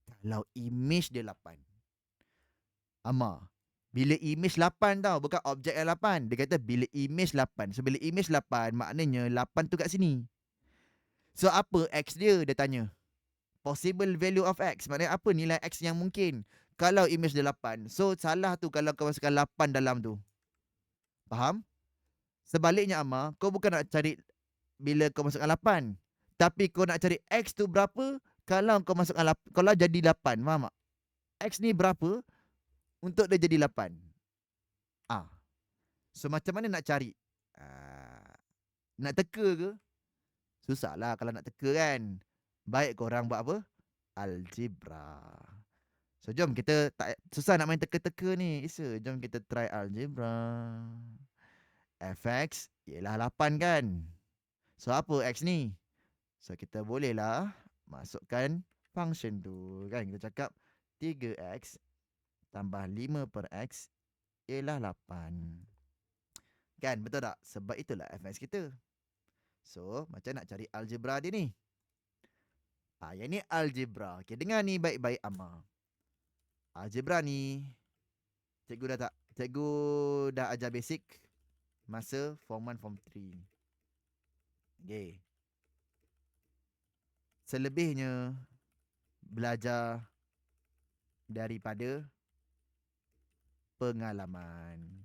kalau image dia 8? Amar, bila image 8 tau, bukan objek yang 8. Dia kata bila image 8. So, bila image 8, maknanya 8 tu kat sini. So, apa X dia? Dia tanya. Possible value of X. Maknanya apa nilai X yang mungkin kalau image dia 8. So, salah tu kalau kau masukkan 8 dalam tu. Faham? Sebaliknya, Amar, kau bukan nak cari bila kau masukkan 8. Tapi kau nak cari X tu berapa kalau kau masukkan kalau jadi 8, faham tak? X ni berapa untuk dia jadi 8? So macam mana nak cari? Nak teka ke? Susah lah kalau nak teka kan. Baik korang buat apa? Algebra. So jom kita tak susah nak main teka-teka ni. Isa, jom kita try algebra. Fx ialah 8 kan. So apa X ni? So kita bolehlah masukkan function tu kan. Kita cakap 3x tambah 5 per x ialah 8. Kan betul tak? Sebab itulah fx kita. So macam nak cari algebra dia ni? Yang ni algebra. Okay, dengar ni baik-baik Amma. Algebra ni cikgu dah ajar basic masa form 1 form 3. Okay. Selebihnya belajar daripada pengalaman,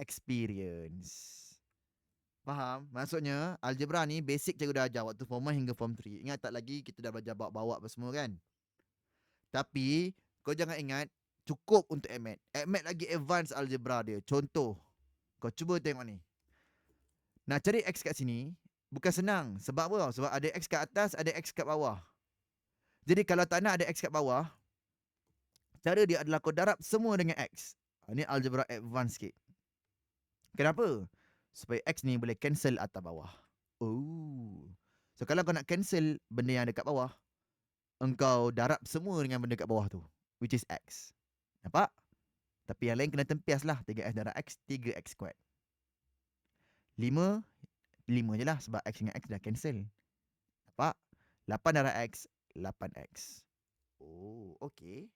experience. Faham? Maksudnya algebra ni basic cikgu dah ajar waktu form 1 hingga form 3. Ingat tak lagi kita dah belajar bawa-bawa apa semua kan? Tapi kau jangan ingat cukup untuk AdMath. AdMath lagi advance algebra dia. Contoh, kau cuba tengok ni. Nak cari X kat sini bukan senang. Sebab apa? Sebab ada X kat atas, ada X kat bawah. Jadi kalau tak nak ada X kat bawah, cara dia adalah kau darab semua dengan X. Ini algebra advance sikit. Kenapa? Supaya X ni boleh cancel atas bawah. So kalau kau nak cancel benda yang ada kat bawah, engkau darab semua dengan benda kat bawah tu, which is X. Nampak? Tapi yang lain kena tempias lah. 3x darab X, 3x squared. 5 je lah sebab X dengan X dah cancel. Nampak? 8 darab X, 8x. Okay.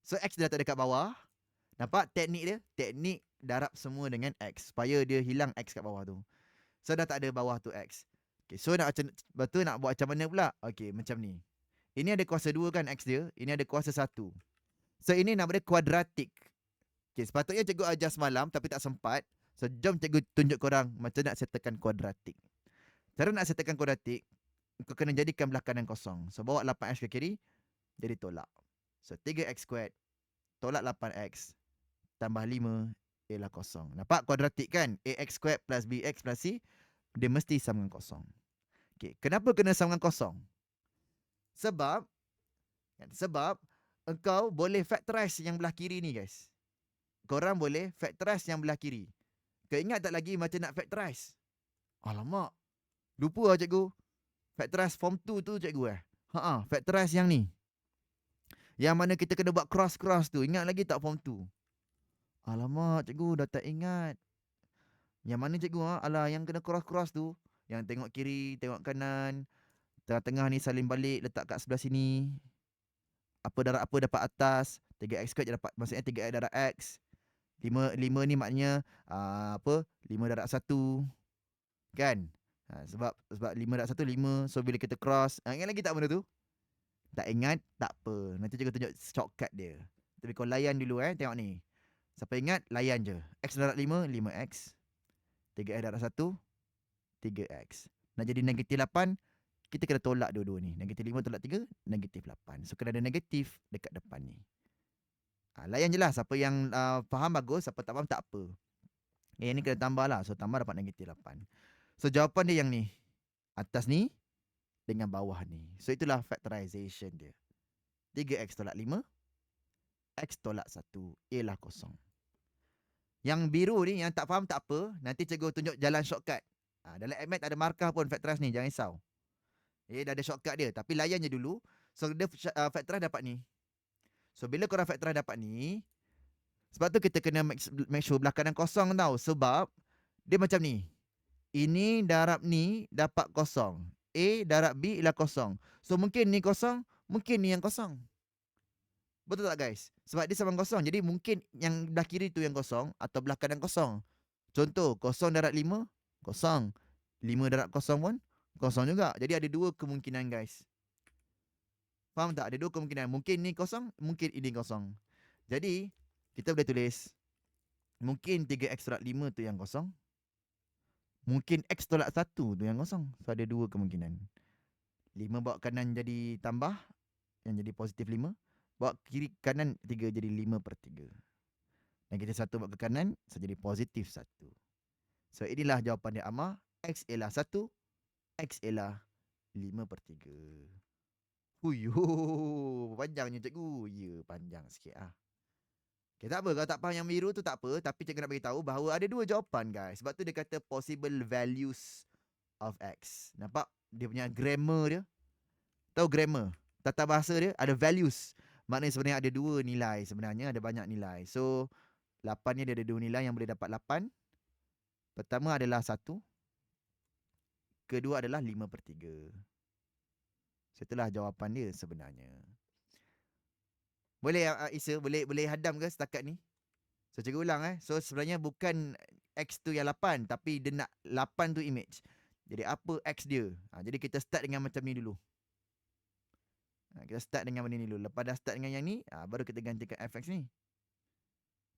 So X dah tak ada kat bawah. Nampak teknik dia? Teknik darab semua dengan X, supaya dia hilang X kat bawah tu. So dah tak ada bawah tu X. Okay, so betul nak buat macam mana pula? Okay, macam ni. Ini ada kuasa 2 kan X dia. Ini ada kuasa 1. So ini nama dia kuadratik. Okay, sepatutnya cikgu ajar semalam tapi tak sempat. So jom cikgu tunjuk korang macam nak settlekan kuadratik. Cara nak settlekan kuadratik, kau kena jadikan belah kanan kosong. So bawa 8x ke kiri, jadi tolak. So 3x squared tolak 8x tambah 5 ialah kosong. Nampak kuadratik kan? Ax squared plus bx plus c, dia mesti sama dengan kosong. Okay, kenapa kena sama dengan kosong? Sebab engkau boleh factorize yang belah kiri ni guys. Korang boleh factorize yang belah kiri. Kau ingat tak lagi macam nak factorize? Alamak, lupa lah cikgu. Factorize form 2 tu cikgu factorize yang ni. Yang mana kita kena buat cross-cross tu. Ingat lagi tak form 2? Alamak, cikgu dah tak ingat. Yang mana cikgu Alah, yang kena cross-cross tu. Yang tengok kiri, tengok kanan. Tengah-tengah ni salin balik, letak kat sebelah sini. Apa darab apa dapat atas. 3x squared dapat, maksudnya 3x darab x. 5 ni maknanya 5 darab 1. Kan? Sebab 5 darab 1, 5. So bila kita cross, ingat lagi tak benda tu? Tak ingat, tak apa. Nanti cikgu tunjuk shortcut dia. Tapi kau layan dulu tengok ni. Siapa ingat, layan je. X darab 5, 5x. 3x darab 1, 3x. Nak jadi negatif 8, kita kena tolak dua-dua ni. Negatif 5 tolak 3, negatif 8. So kena ada negatif dekat depan ni. Layan je lah. Siapa yang faham bagus, siapa tak faham tak apa. Yang ni kena tambah lah. So tambah dapat negatif 8. So jawapan dia yang ni. Atas ni dengan bawah ni. So itulah factorization dia. 3x tolak 5, x tolak 1 ialah kosong. Yang biru ni, yang tak faham tak apa, nanti cikgu tunjuk jalan shortcut. Dalam AdMath ada markah pun factorize ni, jangan risau. Dah ada shortcut dia, tapi layan je dulu. So dia factorize dapat ni. So bila korang factorize dapat ni, sebab tu kita kena make sure belah kanan kosong tau. Sebab dia macam ni. Ini darab ni dapat kosong. A darab B ialah kosong. So mungkin ni kosong, mungkin ni yang kosong. Betul tak guys? Sebab dia sama kosong. Jadi mungkin yang belah kiri tu yang kosong atau belah kanan kosong. Contoh, kosong darab 5, kosong. 5 darab kosong pun kosong juga. Jadi ada dua kemungkinan guys. Faham tak? Ada dua kemungkinan. Mungkin ni kosong, mungkin ini kosong. Jadi, kita boleh tulis. Mungkin 3x darab 5 tu yang kosong. Mungkin x tolak 1 tu yang kosong. So ada dua kemungkinan. 5 bawa kanan jadi tambah, yang jadi positif 5. Bawa kiri kanan 3 jadi 5/3. Negatif 1 bawa ke kanan, so jadi positif 1. So inilah jawapan dia Amar. X ialah 1, X ialah 5/3. Huyuh, panjangnya cikgu. Ya, panjang sikit ah. Okay, tak apa. Kalau tak faham yang biru tu tak apa. Tapi cikgu nak beritahu bahawa ada 2 jawapan guys. Sebab tu dia kata possible values of X. Nampak dia punya grammar dia? Tahu grammar? Tata bahasa dia ada values. Maknanya sebenarnya ada 2 nilai sebenarnya. Ada banyak nilai. So, 8 ni dia ada 2 nilai yang boleh dapat 8. Pertama adalah 1. Kedua adalah 5/3. Itulah jawapan dia sebenarnya. Boleh Isa, boleh hadam ke setakat ni? So cikgu ulang So sebenarnya bukan X tu yang 8, tapi dia nak 8 tu image. Jadi apa X dia? Jadi kita start dengan macam ni dulu. Kita start dengan benda ni dulu. Lepas dah start dengan yang ni, baru kita gantikan fx ni.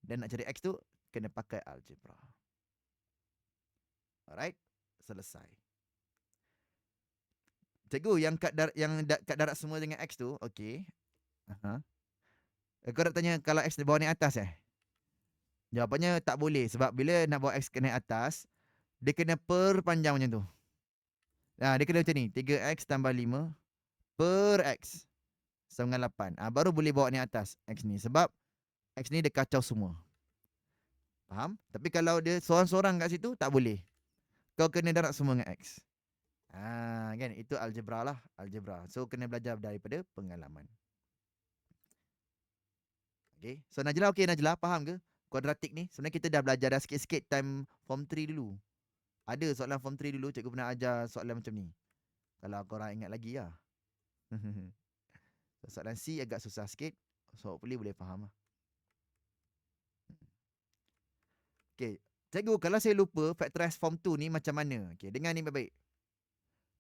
Dan nak cari X tu, kena pakai algebra. Alright, selesai. Cikgu, yang kat darat semua dengan X tu, okey. Kau nak tanya kalau X bawa naik atas Jawapannya tak boleh. Sebab bila nak bawa X ke naik atas, dia kena perpanjang macam tu. Dia kena macam ni. 3X tambah 5 per X sama dengan 8. Baru boleh bawa naik atas X ni. Sebab X ni dia kacau semua. Faham? Tapi kalau dia seorang-seorang kat situ, tak boleh. Kau kena darat semua dengan X. Kan? Itu algebra lah. Algebra. So, kena belajar daripada pengalaman. Okay. So, Najlah okey Najlah? Faham ke? Kuadratik ni. Sebenarnya kita dah belajar dah sikit-sikit time form 3 dulu. Ada soalan form 3 dulu. Cikgu pernah ajar soalan macam ni. Kalau korang ingat lagi lah. Soalan C agak susah sikit. So, hopefully boleh faham lah. Okay. Cikgu, kalau saya lupa factorize form 2 ni macam mana? Okay, dengar ni baik-baik.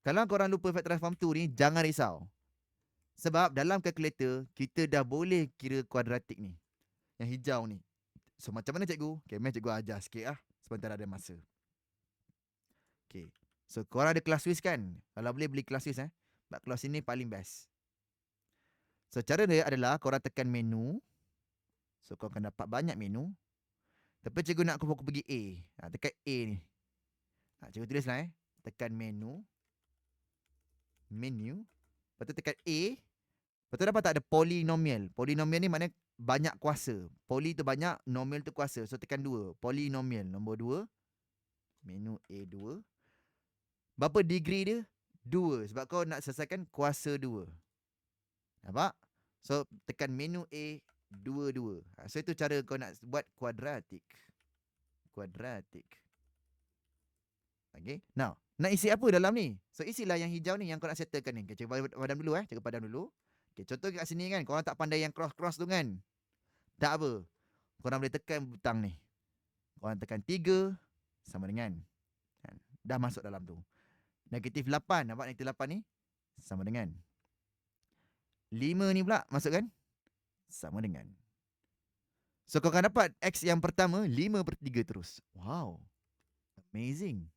Kalau korang lupa factorize form 2 ni, jangan risau. Sebab dalam kalkulator, kita dah boleh kira kuadratik ni. Yang hijau ni. So, macam mana cikgu? Okay, mari cikgu ajar sikit lah. Sebentar ada masa. Okay. So, korang ada kelas Swiss kan? Kalau boleh beli kelas Swiss Sebab kelas ini paling best. So, cara dia adalah korang tekan menu. So, korang akan dapat banyak menu. Tapi cikgu nak kau pergi A. Tekan A ni. Cikgu tulis lah Tekan menu. Menu. Lepas tu tekan A. Lepas tu dapat tak ada polinomial. Polinomial ni maknanya banyak kuasa. Poli tu banyak, nomial tu kuasa. So tekan 2. Polinomial nombor 2. Menu A2. Berapa degree dia? 2. Sebab kau nak selesaikan kuasa 2. Nampak? So tekan menu A 2. So itu cara kau nak buat kuadratik. Kuadratik. Okay. Now, nak isi apa dalam ni? So isilah yang hijau ni yang kau nak settlekan ni. Okay, cikgu padam dulu Cikgu padam dulu. Okay, contoh kat sini kan, korang tak pandai yang cross-cross tu kan? Tak apa. Korang boleh tekan butang ni. Korang tekan 3 sama dengan. Dah masuk dalam tu. Negatif 8. Nampak negatif 8 ni? Sama dengan. 5 ni pula masuk kan? Sama dengan. So kau akan dapat X yang pertama 5/3 terus. Wow. Amazing.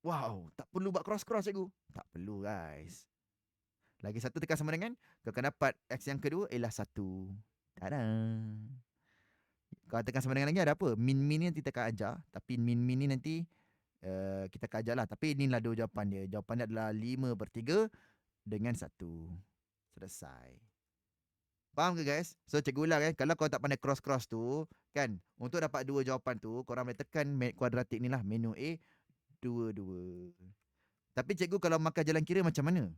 Wow. Tak perlu buat cross-cross cikgu. Tak perlu guys. Lagi satu tekan sama dengan. Kau akan dapat X yang kedua ialah 1. Tada. Kalau tekan sama dengan lagi ada apa? Min-min ni nanti kita akan ajar. Tapi min-min ni nanti kita akan ajar lah. Tapi inilah 2 jawapan dia. Jawapan dia adalah 5/3 dengan 1. Selesai. Faham ke guys? So cikgu ulang kalau kau tak pandai cross-cross tu, kan, untuk dapat 2 jawapan tu, korang boleh tekan kuadratik ni lah, menu A 2. Tapi cikgu kalau makan jalan kira macam mana?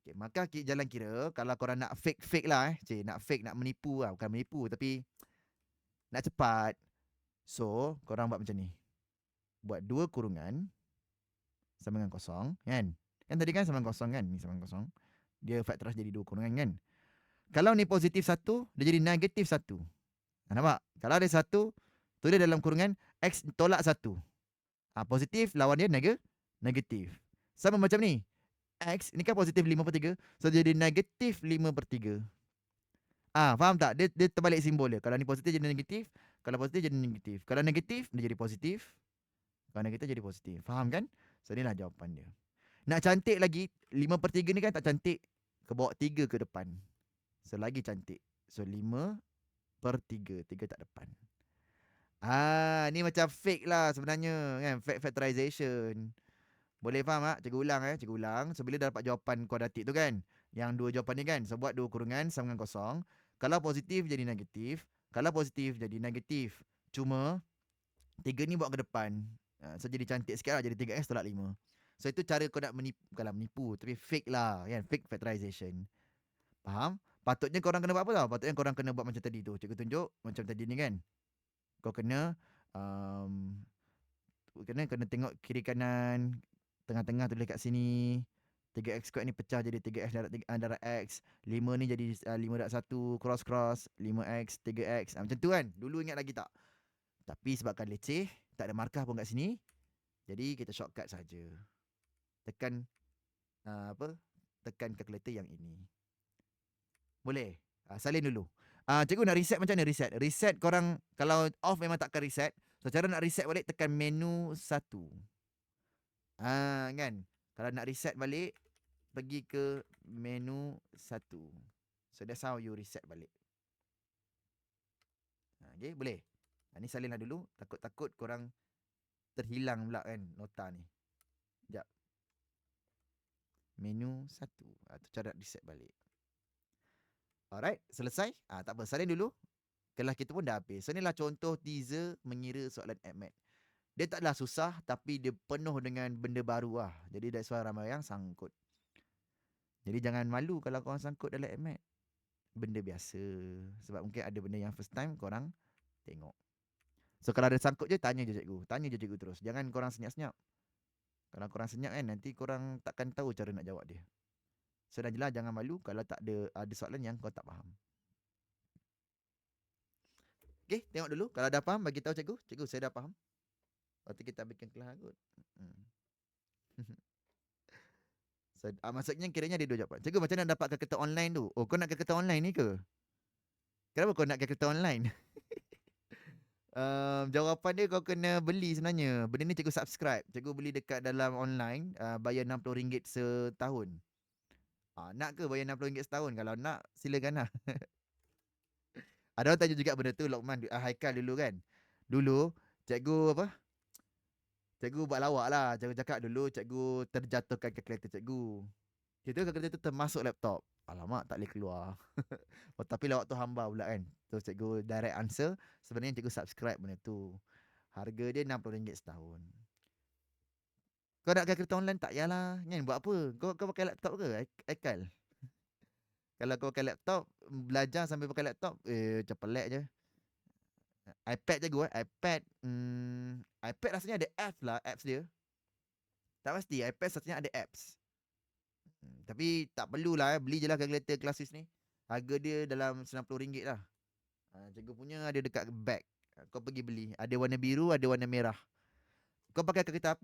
Okay, maka jalan kira, kalau korang nak fake lah nak fake, nak menipu lah. Bukan menipu, tapi nak cepat. So, korang buat macam ni. Buat 2 kurungan sama dengan kosong, kan? Kan tadi kan sama dengan kosong kan? Ni sama dengan kosong. Dia factorize jadi 2 kurungan kan? Kalau ni positif 1, dia jadi negatif 1. Nampak? Kalau ada 1, tu dia dalam kurungan, X tolak 1. Positif, lawan dia negatif. Sama macam ni. X, ni kan positif 5/3. So, jadi negatif 5/3. Faham tak? Dia terbalik simbol dia. Kalau ni positif jadi negatif. Kalau positif jadi negatif. Kalau negatif, dia jadi positif. Kalau negatif jadi positif. Faham kan? So, inilah jawapan dia. Nak cantik lagi, 5/3 ni kan tak cantik. Kau bawa 3 ke depan. So lagi cantik. So 5/3, 3 tak depan. Ni macam fake lah sebenarnya kan. Fake factorization. Boleh faham tak? Cikgu ulang Cikgu ulang. So bila dah dapat jawapan kuadratik tu kan, yang dua jawapan ni kan, so buat dua kurungan sama dengan kosong. Kalau positif jadi negatif, kalau positif jadi negatif. Cuma 3 ni bawa ke depan. So jadi cantik sikit lah, jadi 3x tolak 5. So itu cara kau nak menipu, bukanlah menipu, tapi fake lah kan, fake factorization. Faham? Patutnya korang kena buat apa tau? Patutnya korang kena buat macam tadi tu. Cikgu tunjuk macam tadi ni kan. Kau kena um, kena tengok kiri kanan, tengah-tengah tulis kat sini. 3x squared ni pecah jadi 3x darab x. 5 ni jadi 5/1 cross-cross. 5x, 3x. Macam tu kan. Dulu ingat lagi tak? Tapi sebabkan leceh, tak ada markah pun kat sini. Jadi kita shortcut saja. Tekan tekan calculator yang ini. Boleh? Salin dulu. Cikgu nak reset macam mana reset? Reset korang, kalau off memang takkan reset. So cara nak reset balik, tekan menu 1. Kan? Kalau nak reset balik, pergi ke menu 1. So that's how you reset balik. Okay, boleh? Ni salinlah dulu. Takut-takut korang terhilang pula kan nota ni. Sekejap. Menu 1. Tu cara reset balik. Alright, selesai? Tak apa, salin dulu. Kelas kita pun dah habis. So inilah contoh teaser mengira soalan AdMath. Dia taklah susah, tapi dia penuh dengan benda baru lah. Jadi that's why ramai yang sangkut. Jadi jangan malu kalau korang sangkut dalam AdMath. Benda biasa. Sebab mungkin ada benda yang first time korang tengok. So kalau ada sangkut je, tanya je cikgu. Tanya je cikgu terus. Jangan korang senyap-senyap. Kalau korang senyap kan, nanti korang takkan tahu cara nak jawab dia. So dah jelas, jangan malu kalau tak ada soalan yang kau tak faham. Okay, tengok dulu. Kalau dah faham, bagi tahu cikgu. Cikgu, saya dah faham. Waktu kita bikin kelas kot. So, maksudnya kiranya ada 2 jawapan. Cikgu, macam mana dapat kalkulator online tu? Oh, kau nak kalkulator online ni ke? Kenapa kau nak kalkulator online? Jawapan dia kau kena beli sebenarnya. Benda ni cikgu subscribe. Cikgu beli dekat dalam online. Bayar RM60 setahun. Nak ke bayar RM60 setahun? Kalau nak, silakan lah. Ada orang tanya juga benda tu, Lokman, Haikal dulu kan. Dulu, cikgu apa? Cikgu buat lawak lah. Cikgu cakap dulu, cikgu terjatuhkan kalkulator cikgu. Kita kalkulator tu termasuk laptop. Alamak, tak boleh keluar. Tapi lawak tu hamba pula kan. Terus cikgu direct answer. Sebenarnya cikgu subscribe benda tu. Harga dia RM60 setahun. Kau nak kalkulator online tak? Yalah. Kan buat apa? Kau pakai laptop ke, Haikal? Kalau kau pakai laptop, belajar sambil pakai laptop, macam pelik je. iPad je gue, iPad rasanya ada apps lah, apps dia. Tak pasti, iPad rasanya ada apps. Tapi tak perlulah, beli je lah kalkulator Classis ni. Harga dia dalam RM90 lah. Cikgu punya ada dekat bag. Kau pergi beli. Ada warna biru, ada warna merah. Kau pakai kalkulator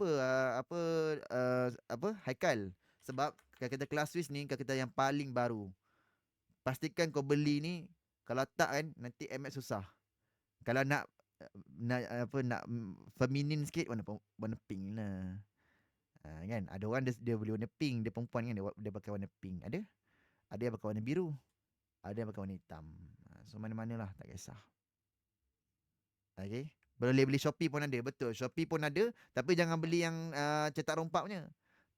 apa? Haikal. Sebab kalkulator Classis ni kalkulator yang paling baru. Pastikan kau beli ni. Kalau tak kan, nanti MX susah. Kalau nak feminin sikit, warna pink lah. Kan? Ada orang dia beli warna pink. Dia perempuan kan, dia pakai warna pink. Ada yang pakai warna biru. Ada yang pakai warna hitam. So mana-mana lah, tak kisah. Okay. Boleh beli Shopee pun ada. Betul, Shopee pun ada. Tapi jangan beli yang cetak rompak punya.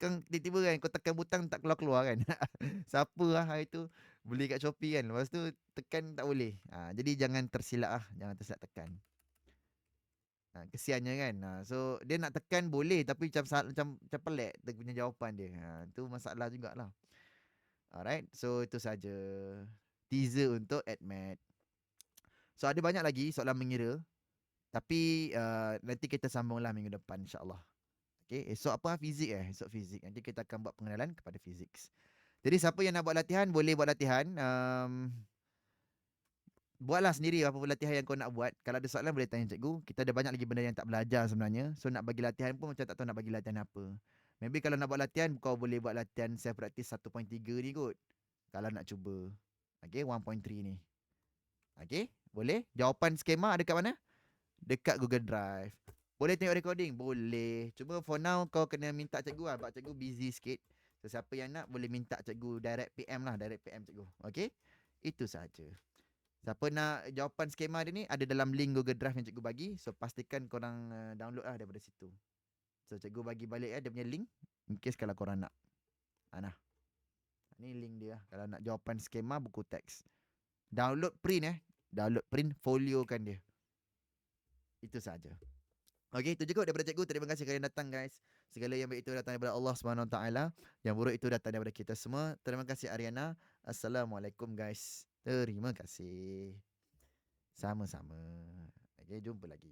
Kan tiba-tiba kan kau tekan butang tak keluar-keluar kan. Siapa lah hari tu beli kat Shopee kan. Lepas tu tekan tak boleh. Jadi jangan tersilap lah. Jangan tersilap tekan. Kesiannya kan. So dia nak tekan boleh, tapi macam pelik dia punya jawapan dia. Tu masalah jugalah. Alright. So itu saja teaser untuk AdMath. So ada banyak lagi soalan mengira. Tapi nanti kita sambunglah minggu depan, insyaAllah. Okay, esok apa? Fizik Esok fizik. Nanti kita akan buat pengenalan kepada fizik. Jadi siapa yang nak buat latihan, boleh buat latihan. Buatlah sendiri apa latihan yang kau nak buat. Kalau ada soalan boleh tanya cikgu. Kita ada banyak lagi benda yang tak belajar sebenarnya. So nak bagi latihan pun macam tak tahu nak bagi latihan apa. Maybe kalau nak buat latihan, kau boleh buat latihan self practice 1.3 ni kot. Kalau nak cuba. Okay, 1.3 ni. Okay, boleh? Jawapan skema ada kat mana? Dekat Google Drive. Boleh tengok recording? Boleh. Cuma for now kau kena minta cikgu lah. Sebab cikgu busy sikit. So, siapa yang nak boleh minta cikgu direct PM lah. Direct PM cikgu. Okay? Itu saja. Siapa nak jawapan skema dia ni, ada dalam link Google Drive yang cikgu bagi. So, pastikan korang download lah daripada situ. So, cikgu bagi balik dia punya link. In case kalau korang nak. Nah. Ni link dia. Kalau nak jawapan skema, buku teks. Download print Download print, foliokan dia. Itu saja. Okey, itu cukup daripada cikgu. Terima kasih kalian datang, guys. Segala yang baik itu datang daripada Allah SWT. Yang buruk itu datang daripada kita semua. Terima kasih Ariana. Assalamualaikum, guys. Terima kasih. Sama-sama. Okey, jumpa lagi.